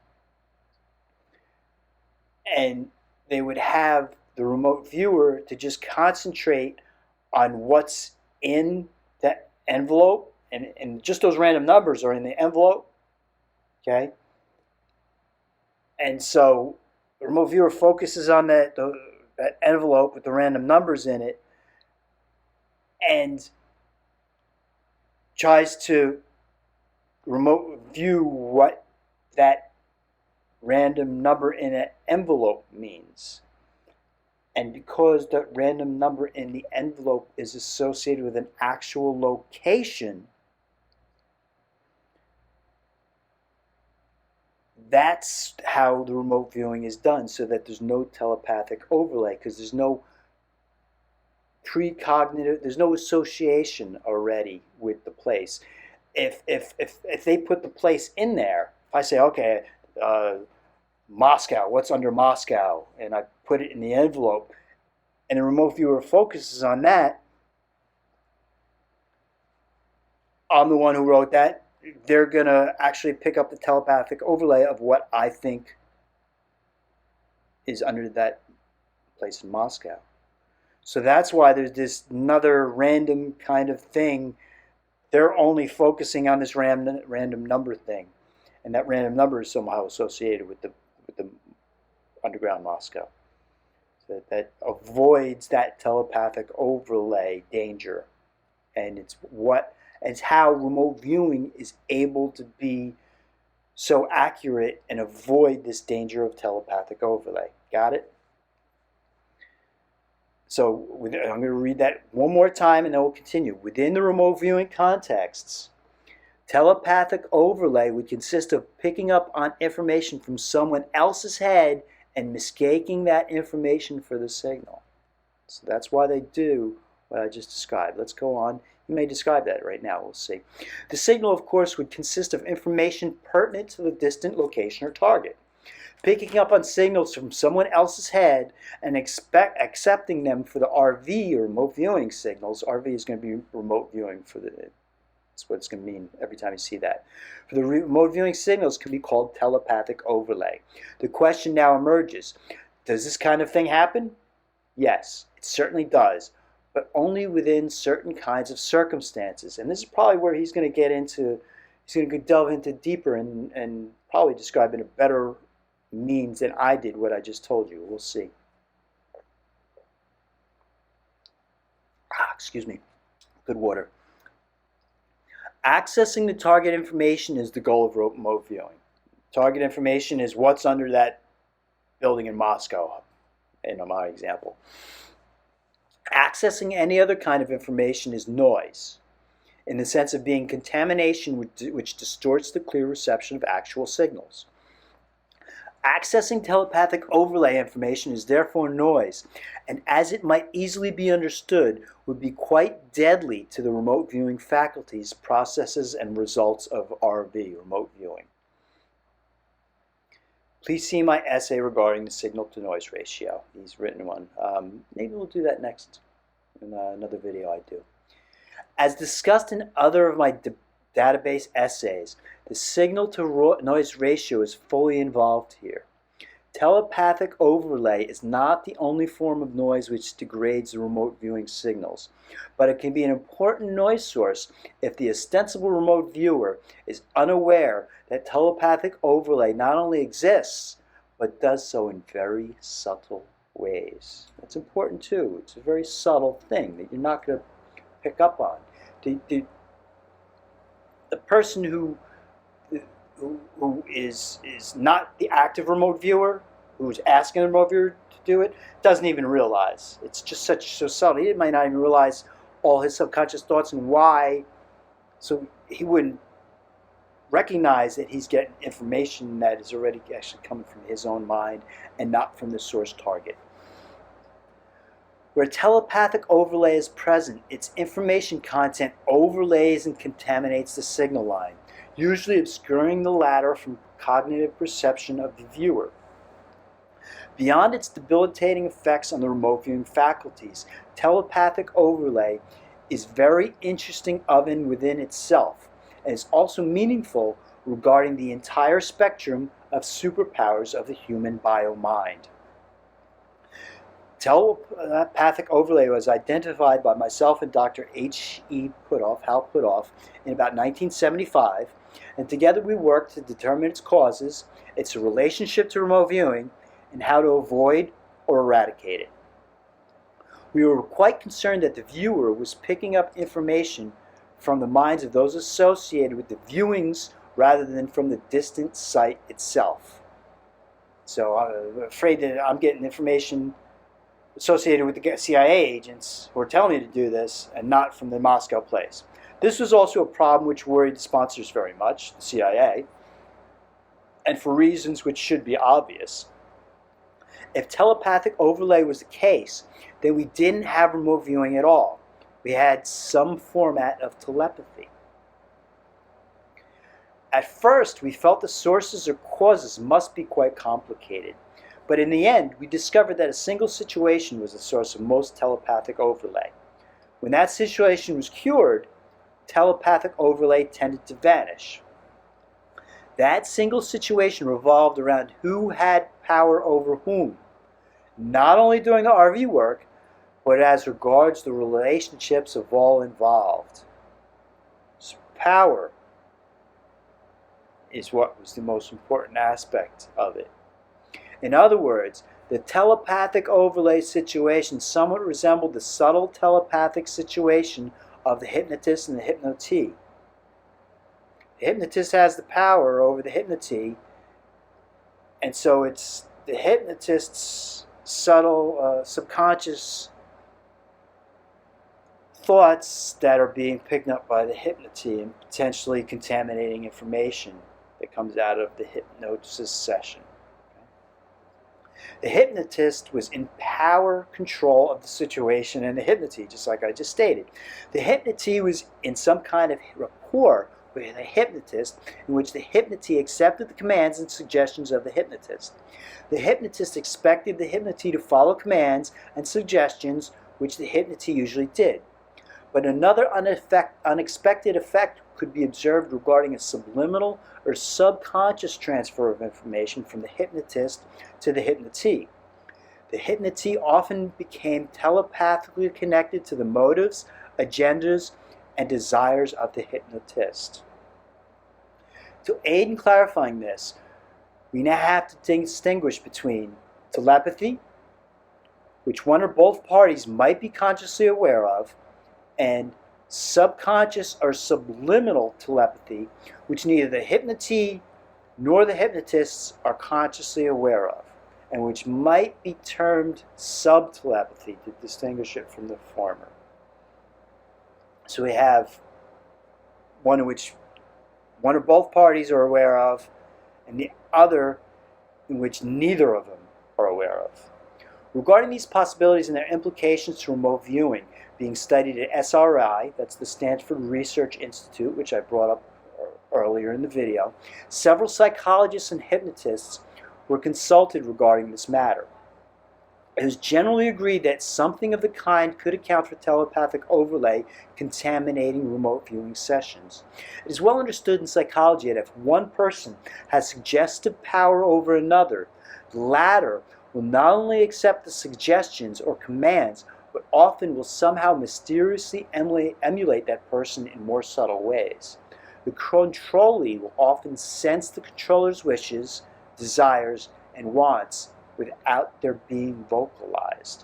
And they would have the remote viewer to just concentrate on what's in that envelope, and just those random numbers are in the envelope, okay? And so the remote viewer focuses on that envelope with the random numbers in it and tries to remote view what that random number in an envelope means. And because that random number in the envelope is associated with an actual location, that's how the remote viewing is done, so that there's no telepathic overlay, because there's no precognitive, there's no association already with the place. If they put the place in there, if I say, okay, Moscow, what's under Moscow? And I put it in the envelope, and the remote viewer focuses on that, I'm the one who wrote that, they're going to actually pick up the telepathic overlay of what I think is under that place in Moscow. So that's why there's this another random kind of thing. They're only focusing on this random number thing. And that random number is somehow associated with the underground Moscow. So that avoids that telepathic overlay danger. And it's how remote viewing is able to be so accurate and avoid this danger of telepathic overlay. Got it? So I'm going to read that one more time and then we'll continue. Within the remote viewing contexts, telepathic overlay would consist of picking up on information from someone else's head and mistaking that information for the signal. So that's why they do what I just described. Let's go on. You may describe that right now. We'll see. The signal, of course, would consist of information pertinent to the distant location or target. Picking up on signals from someone else's head and accepting them for the RV or remote viewing signals. RV is going to be remote viewing for the. That's what it's going to mean every time you see that. For the remote viewing signals can be called telepathic overlay. The question now emerges: does this kind of thing happen? Yes, it certainly does, but only within certain kinds of circumstances. And this is probably where he's going to get into. He's going to delve into deeper and probably describe in a better means than I did what I just told you. We'll see. Excuse me. Good water. Accessing the target information is the goal of remote viewing. Target information is what's under that building in Moscow, in my example. Accessing any other kind of information is noise, in the sense of being contamination which distorts the clear reception of actual signals. Accessing telepathic overlay information is therefore noise, and as it might easily be understood, would be quite deadly to the remote viewing faculties, processes, and results of RV, remote viewing. Please see my essay regarding the signal-to-noise ratio. He's written one. Maybe we'll do that next in another video I do. As discussed in other of my database essays, the signal-to-noise ratio is fully involved here. Telepathic overlay is not the only form of noise which degrades the remote viewing signals, but it can be an important noise source if the ostensible remote viewer is unaware that telepathic overlay not only exists, but does so in very subtle ways. That's important too. It's a very subtle thing that you're not going to pick up on. The person who is not the active remote viewer, who's asking the remote viewer to do it, doesn't even realize. It's just so subtle. He might not even realize all his subconscious thoughts and why, so he wouldn't recognize that he's getting information that is already actually coming from his own mind and not from the source target. Where telepathic overlay is present, its information content overlays and contaminates the signal line, usually obscuring the latter from cognitive perception of the viewer. Beyond its debilitating effects on the remote viewing faculties, telepathic overlay is very interesting within itself, and is also meaningful regarding the entire spectrum of superpowers of the human bio-mind. Telepathic overlay was identified by myself and Dr. Hal Puthoff, in about 1975, and together we worked to determine its causes, its relationship to remote viewing, and how to avoid or eradicate it. We were quite concerned that the viewer was picking up information from the minds of those associated with the viewings rather than from the distant site itself. So I'm afraid that I'm getting information associated with the CIA agents who are telling me to do this and not from the Moscow place. This was also a problem which worried the sponsors very much, the CIA, and for reasons which should be obvious. If telepathic overlay was the case, then we didn't have remote viewing at all. We had some format of telepathy. At first, we felt the sources or causes must be quite complicated. But in the end, we discovered that a single situation was the source of most telepathic overlay. When that situation was cured, telepathic overlay tended to vanish. That single situation revolved around who had power over whom, not only doing the RV work, but as regards the relationships of all involved. So power is what was the most important aspect of it. In other words, the telepathic overlay situation somewhat resembled the subtle telepathic situation of the hypnotist and the hypnotee. The hypnotist has the power over the hypnotee, and so it's the hypnotist's subtle, subconscious thoughts that are being picked up by the hypnotee and potentially contaminating information that comes out of the hypnosis session. The hypnotist was in power control of the situation and the hypnotee, just like I just stated. The hypnotee was in some kind of rapport with the hypnotist, in which the hypnotee accepted the commands and suggestions of the hypnotist. The hypnotist expected the hypnotee to follow commands and suggestions, which the hypnotee usually did. But another unexpected effect could be observed regarding a subliminal or subconscious transfer of information from the hypnotist to the hypnotee. The hypnotee often became telepathically connected to the motives, agendas, and desires of the hypnotist. To aid in clarifying this, we now have to distinguish between telepathy, which one or both parties might be consciously aware of, and subconscious or subliminal telepathy, which neither the hypnotee nor the hypnotists are consciously aware of, and which might be termed subtelepathy to distinguish it from the former. So we have one in which one or both parties are aware of, and the other in which neither of them are aware of. Regarding these possibilities and their implications to remote viewing, being studied at SRI, that's the Stanford Research Institute, which I brought up earlier in the video, several psychologists and hypnotists were consulted regarding this matter. It was generally agreed that something of the kind could account for telepathic overlay contaminating remote viewing sessions. It is well understood in psychology that if one person has suggestive power over another, the latter will not only accept the suggestions or commands, but often will somehow mysteriously emulate that person in more subtle ways. The controllee will often sense the controller's wishes, desires, and wants without their being vocalized.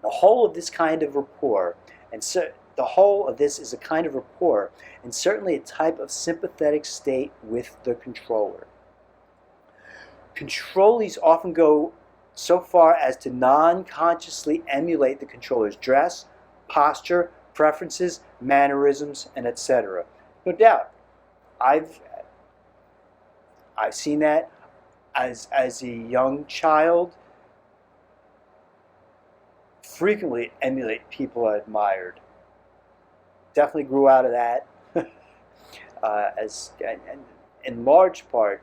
The whole of this kind of rapport, and the whole of this is a kind of rapport, and certainly a type of sympathetic state with the controller. Controllees often go so far as to non-consciously emulate the controller's dress, posture, preferences, mannerisms, and etc. No doubt, I've seen that as a young child. Frequently emulate people I admired. Definitely grew out of that, and in large part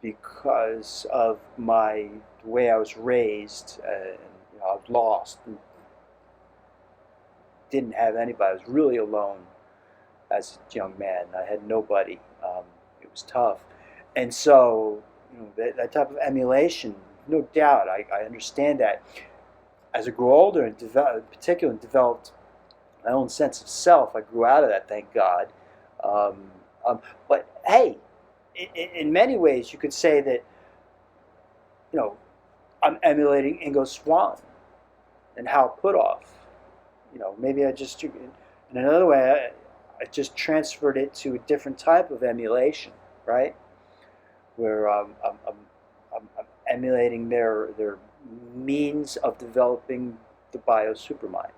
because of the way I was raised. I was lost and didn't have anybody. I was really alone as a young man. I had nobody. It was tough. And so, that type of emulation, no doubt, I understand that. As I grew older and particularly developed my own sense of self, I grew out of that, thank God. But hey, in many ways, you could say that, I'm emulating Ingo Swann and Hal Puthoff. Maybe in another way, I just transferred it to a different type of emulation, right? Where I'm emulating their means of developing the bio-supermind.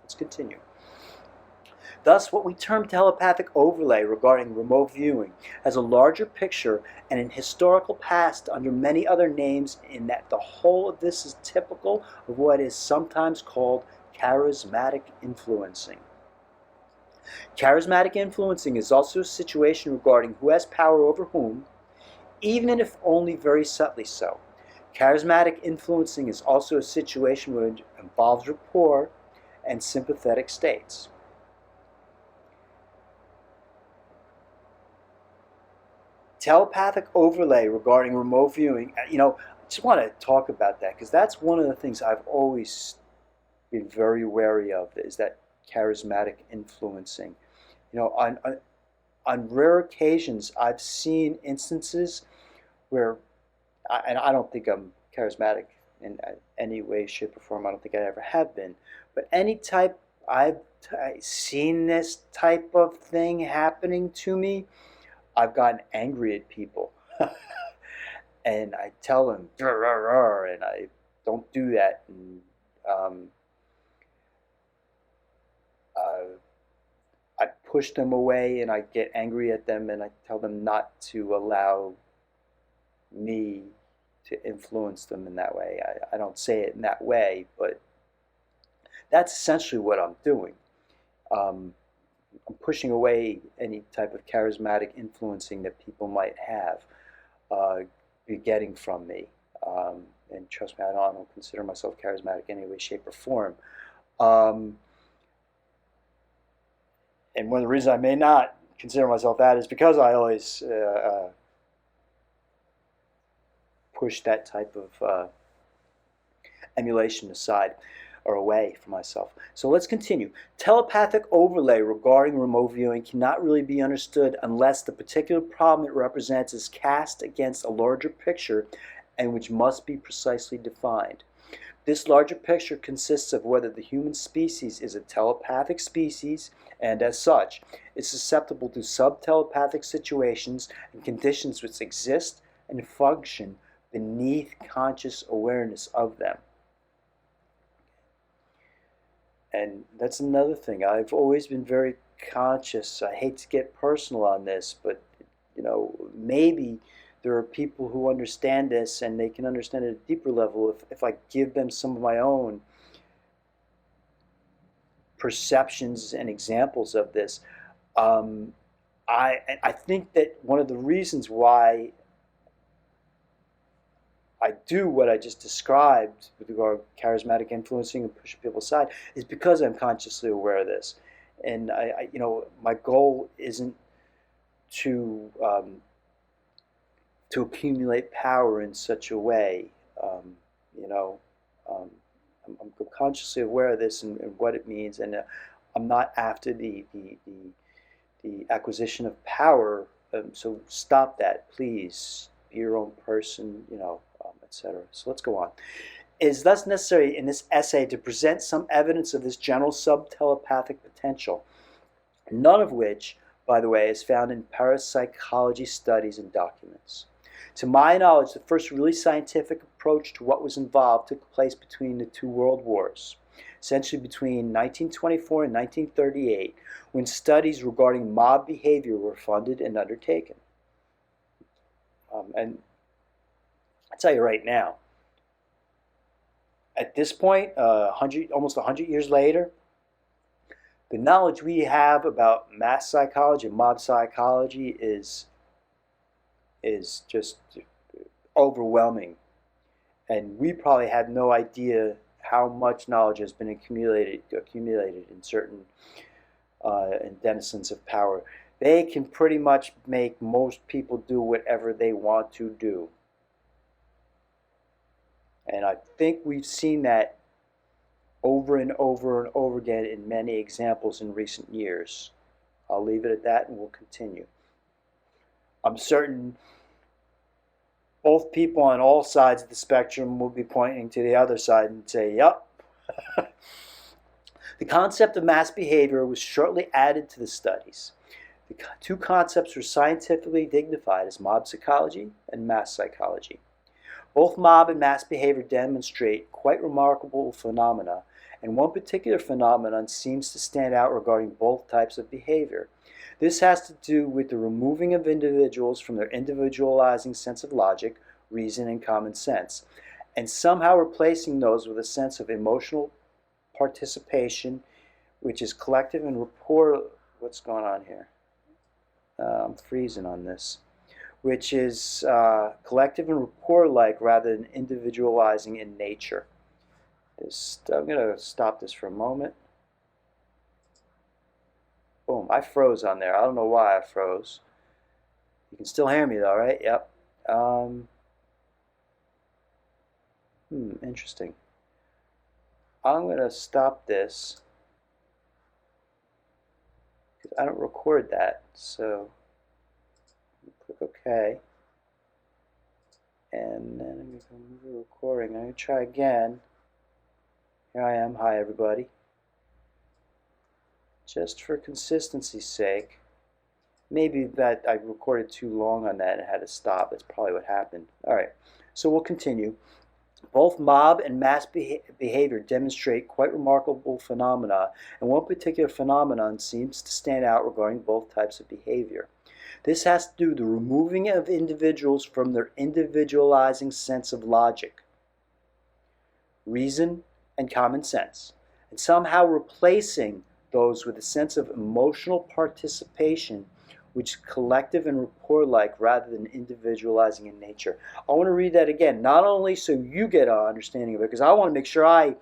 Let's continue. Thus, what we term telepathic overlay regarding remote viewing has a larger picture and an historical past under many other names, in that the whole of this is typical of what is sometimes called charismatic influencing. Charismatic influencing is also a situation regarding who has power over whom, even if only very subtly so. Charismatic influencing is also a situation where it involves rapport and sympathetic states. Telepathic overlay regarding remote viewing, I just want to talk about that, because that's one of the things I've always been very wary of, is that charismatic influencing. On rare occasions, I've seen instances where, and I don't think I'm charismatic in any way, shape, or form. I don't think I ever have been. But I've seen this type of thing happening to me, I've gotten angry at people. And I tell them, and I don't do that. And, I push them away, and I get angry at them, and I tell them not to allow me to influence them in that way. I don't say it in that way, but that's essentially what I'm doing. I'm pushing away any type of charismatic influencing that people might have be getting from me. And trust me, I don't consider myself charismatic in any way, shape, or form. And one of the reasons I may not consider myself that is because I always push that type of emulation aside or away from myself. So let's continue. Telepathic overlay regarding remote viewing cannot really be understood unless the particular problem it represents is cast against a larger picture, and which must be precisely defined. This larger picture consists of whether the human species is a telepathic species and, as such, is susceptible to sub-telepathic situations and conditions which exist and function beneath conscious awareness of them. And that's another thing. I've always been very conscious. I hate to get personal on this, but maybe there are people who understand this and they can understand it at a deeper level if I give them some of my own perceptions and examples of this. I think that one of the reasons why I do what I just described with regard to charismatic influencing and pushing people aside is because I'm consciously aware of this. And my goal isn't to accumulate power in such a way. I'm consciously aware of this and what it means, and I'm not after the acquisition of power. So stop that, please. Be your own person, etc. So let's go on. It is thus necessary in this essay to present some evidence of this general sub-telepathic potential, none of which, by the way, is found in parapsychology studies and documents. To my knowledge, the first really scientific approach to what was involved took place between the two world wars, essentially between 1924 and 1938, when studies regarding mob behavior were funded and undertaken. And I'll tell you right now, at this point, almost 100 years later, the knowledge we have about mass psychology and mob psychology is just overwhelming. And we probably have no idea how much knowledge has been accumulated in certain denizens of power. They can pretty much make most people do whatever they want to do. And I think we've seen that over and over and over again in many examples in recent years. I'll leave it at that and we'll continue. I'm certain both people on all sides of the spectrum will be pointing to the other side and say, yep. The concept of mass behavior was shortly added to the studies. The two concepts were scientifically dignified as mob psychology and mass psychology. Both mob and mass behavior demonstrate quite remarkable phenomena, and one particular phenomenon seems to stand out regarding both types of behavior. This has to do with the removing of individuals from their individualizing sense of logic, reason, and common sense, and somehow replacing those with a sense of emotional participation, which is collective and rapport. What's going on here? I'm freezing on this. Which is collective and rapport-like rather than individualizing in nature. I'm going to stop this for a moment. Boom, I froze on there. I don't know why I froze. You can still hear me though, right? Yep. Interesting. I'm going to stop this because I don't record that, so click OK. And then I'm going to move the recording. I'm going to try again. Here I am. Hi, everybody. Just for consistency's sake, maybe that I recorded too long on that and had to stop. That's probably what happened. All right, so we'll continue. Both mob and mass behavior demonstrate quite remarkable phenomena, and one particular phenomenon seems to stand out regarding both types of behavior. This has to do with the removing of individuals from their individualizing sense of logic, reason, and common sense, and somehow replacing those with a sense of emotional participation, which is collective and rapport-like rather than individualizing in nature. I want to read that again, not only so you get an understanding of it, because I want to make sure I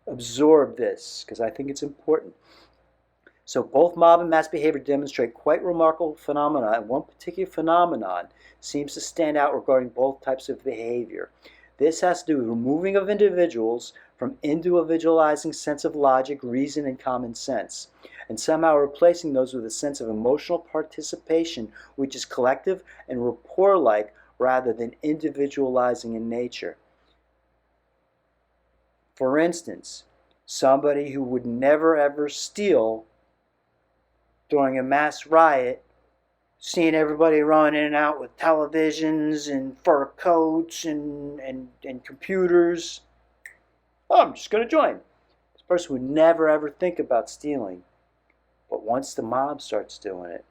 absorb this, because I think it's important. So both mob and mass behavior demonstrate quite remarkable phenomena, and one particular phenomenon seems to stand out regarding both types of behavior. This has to do with removing of individuals from individualizing sense of logic, reason, and common sense, and somehow replacing those with a sense of emotional participation, which is collective and rapport-like rather than individualizing in nature. For instance, somebody who would never ever steal during a mass riot, seeing everybody running in and out with televisions and fur coats and computers. Oh, I'm just going to join. This person would never ever think about stealing. But once the mob starts doing it,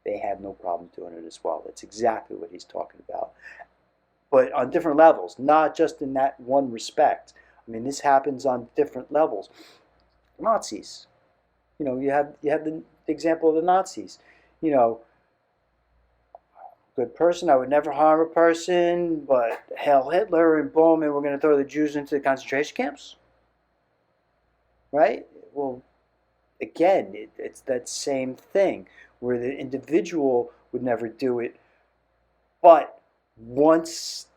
they have no problem doing it as well. That's exactly what he's talking about. But on different levels, not just in that one respect. I mean, this happens on different levels. Nazis. You have the example of the Nazis. Good person, I would never harm a person, but Hail Hitler and boom, and we're going to throw the Jews into the concentration camps? Right? Well, again, it's that same thing where the individual would never do it, but once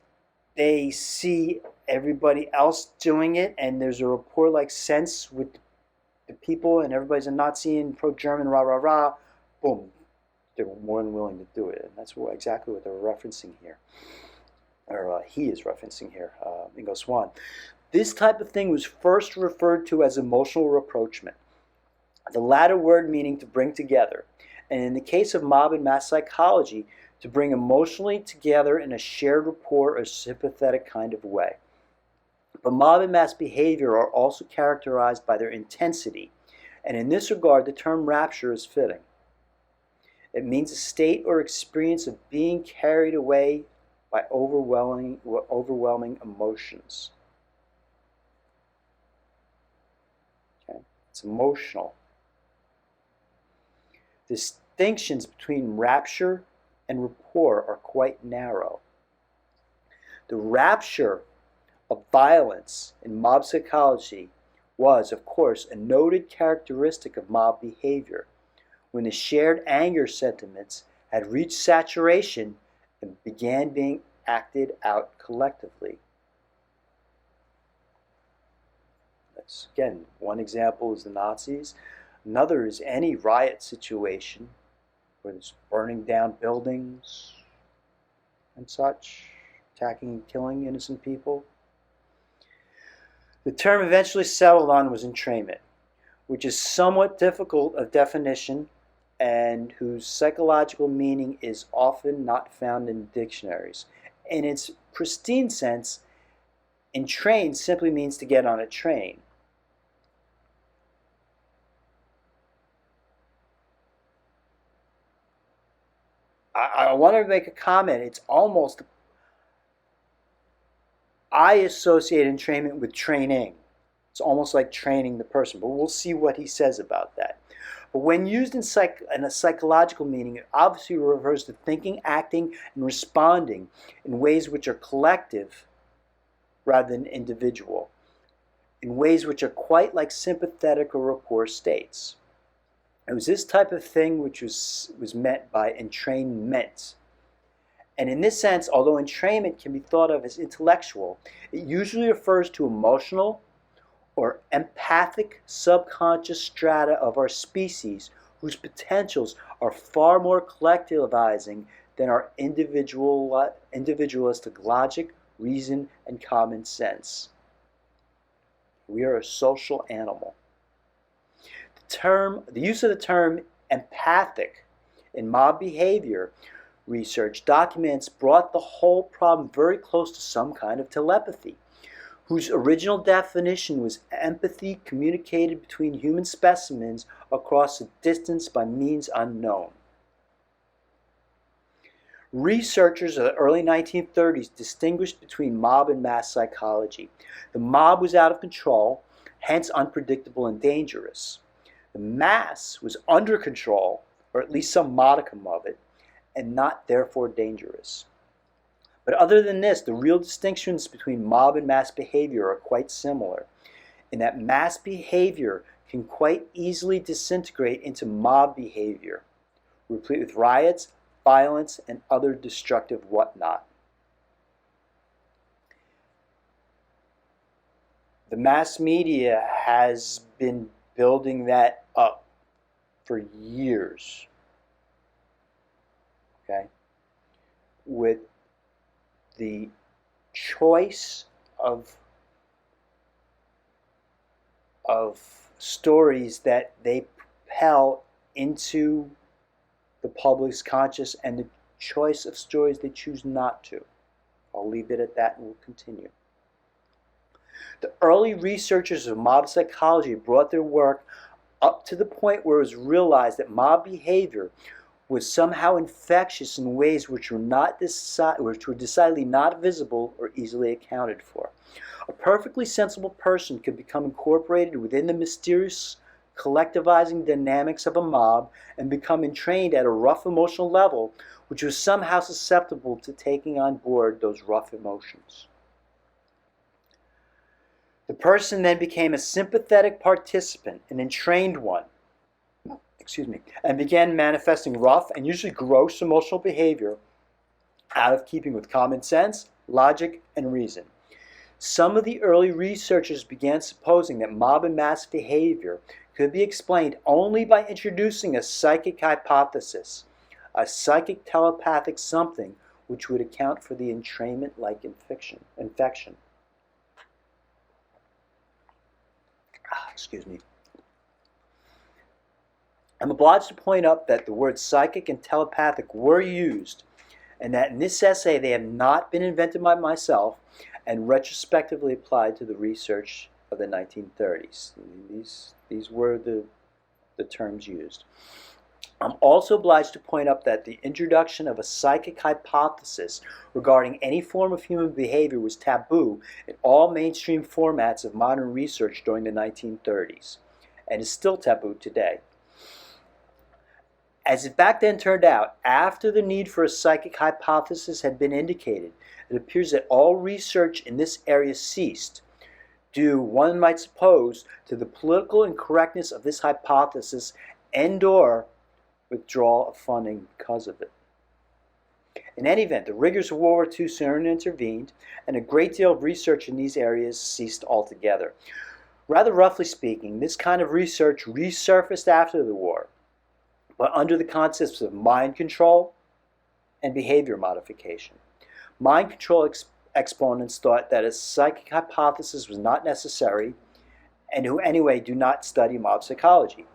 they see everybody else doing it and there's a rapport-like sense with the people and everybody's a Nazi and pro-German, rah, rah, rah, boom, they're more than willing to do it. And that's exactly what they're referencing here, or he is referencing here, Ingo Swann. This type of thing was first referred to as emotional rapprochement, the latter word meaning to bring together, and in the case of mob and mass psychology, to bring emotionally together in a shared rapport or sympathetic kind of way. But mob and mass behavior are also characterized by their intensity, and in this regard the term rapture is fitting. It means a state or experience of being carried away by overwhelming emotions. Okay? It's emotional. Distinctions between rapture and rapport are quite narrow. The rapture of violence in mob psychology was, of course, a noted characteristic of mob behavior, when the shared anger sentiments had reached saturation and began being acted out collectively. That's, again, one example is the Nazis. Another is any riot situation where there's burning down buildings and such, attacking and killing innocent people. The term eventually settled on was entrainment, which is somewhat difficult of definition and whose psychological meaning is often not found in dictionaries. In its pristine sense, entrain simply means to get on a train. I want to make a comment. It's almost, I associate entrainment with training. It's almost like training the person, but we'll see what he says about that. But when used in a psychological meaning, it obviously refers to thinking, acting, and responding in ways which are collective rather than individual, in ways which are quite like sympathetic or rapport states. It was this type of thing which was meant by entrainment. And in this sense, although entrainment can be thought of as intellectual, it usually refers to emotional or empathic subconscious strata of our species whose potentials are far more collectivizing than our individualistic logic, reason, and common sense. We are a social animal. The use of the term empathic in mob behavior research documents brought the whole problem very close to some kind of telepathy, whose original definition was empathy communicated between human specimens across a distance by means unknown. Researchers of the early 1930s distinguished between mob and mass psychology. The mob was out of control, hence unpredictable and dangerous. The mass was under control, or at least some modicum of it, and not therefore dangerous. But other than this, the real distinctions between mob and mass behavior are quite similar, in that mass behavior can quite easily disintegrate into mob behavior, replete with riots, violence, and other destructive whatnot. The mass media has been building that up for years, okay, with the choice of of stories that they propel into the public's conscious and the choice of stories they choose not to. I'll leave it at that and we'll continue. The early researchers of mob psychology brought their work up to the point where it was realized that mob behavior was somehow infectious in ways which were decidedly not visible or easily accounted for. A perfectly sensible person could become incorporated within the mysterious collectivizing dynamics of a mob and become entrained at a rough emotional level which was somehow susceptible to taking on board those rough emotions. The person then became a sympathetic participant, an entrained one, and began manifesting rough and usually gross emotional behavior out of keeping with common sense, logic, and reason. Some of the early researchers began supposing that mob and mass behavior could be explained only by introducing a psychic hypothesis, a psychic telepathic something which would account for the entrainment-like infection. I'm obliged to point out that the words psychic and telepathic were used, and that in this essay they have not been invented by myself and retrospectively applied to the research of the 1930s. These were the terms used. I'm also obliged to point out that the introduction of a psychic hypothesis regarding any form of human behavior was taboo in all mainstream formats of modern research during the 1930s, and is still taboo today. As it back then turned out, after the need for a psychic hypothesis had been indicated, it appears that all research in this area ceased, due, one might suppose, to the political incorrectness of this hypothesis and/or withdrawal of funding because of it. In any event, the rigors of World War II soon intervened, and a great deal of research in these areas ceased altogether. Rather roughly speaking, this kind of research resurfaced after the war, but under the concepts of mind control and behavior modification. Mind control exponents thought that a psychic hypothesis was not necessary, and who anyway do not study mob psychology.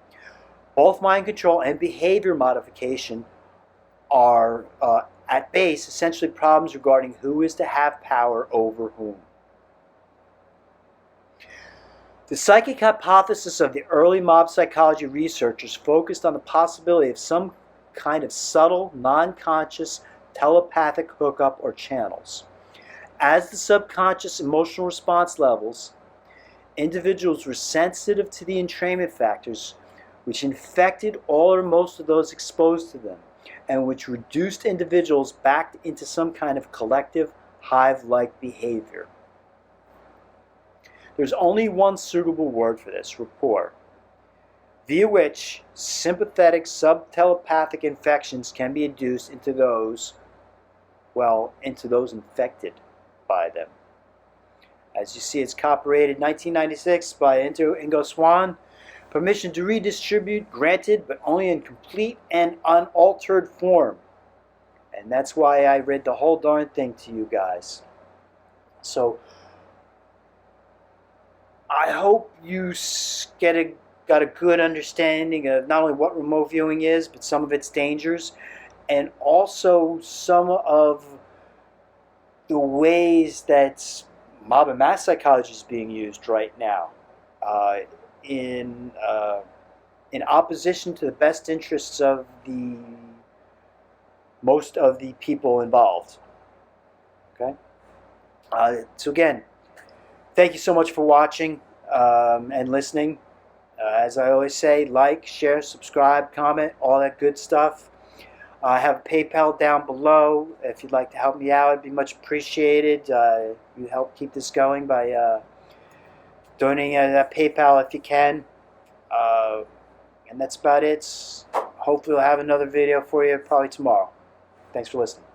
Both mind control and behavior modification are, at base, essentially problems regarding who is to have power over whom. The psychic hypothesis of the early mob psychology researchers focused on the possibility of some kind of subtle, non-conscious, telepathic hookup or channels. As the subconscious emotional response levels, individuals were sensitive to the entrainment factors which infected all or most of those exposed to them, and which reduced individuals back into some kind of collective, hive-like behavior. There's only one suitable word for this, rapport, via which sympathetic subtelepathic infections can be induced into those infected by them. As you see, it's copyrighted 1996 by Ingo Swann. Permission to redistribute granted, but only in complete and unaltered form. And that's why I read the whole darn thing to you guys. So, I hope you got a good understanding of not only what remote viewing is, but some of its dangers, and also some of the ways that mob and mass psychology is being used right now. In opposition to the best interests of most of the people involved. Okay? So again, thank you so much for watching and listening. As I always say, like, share, subscribe, comment, all that good stuff. I have a PayPal down below. If you'd like to help me out, it'd be much appreciated. You help keep this going by donating at PayPal if you can. And that's about it. Hopefully I'll have another video for you probably tomorrow. Thanks for listening.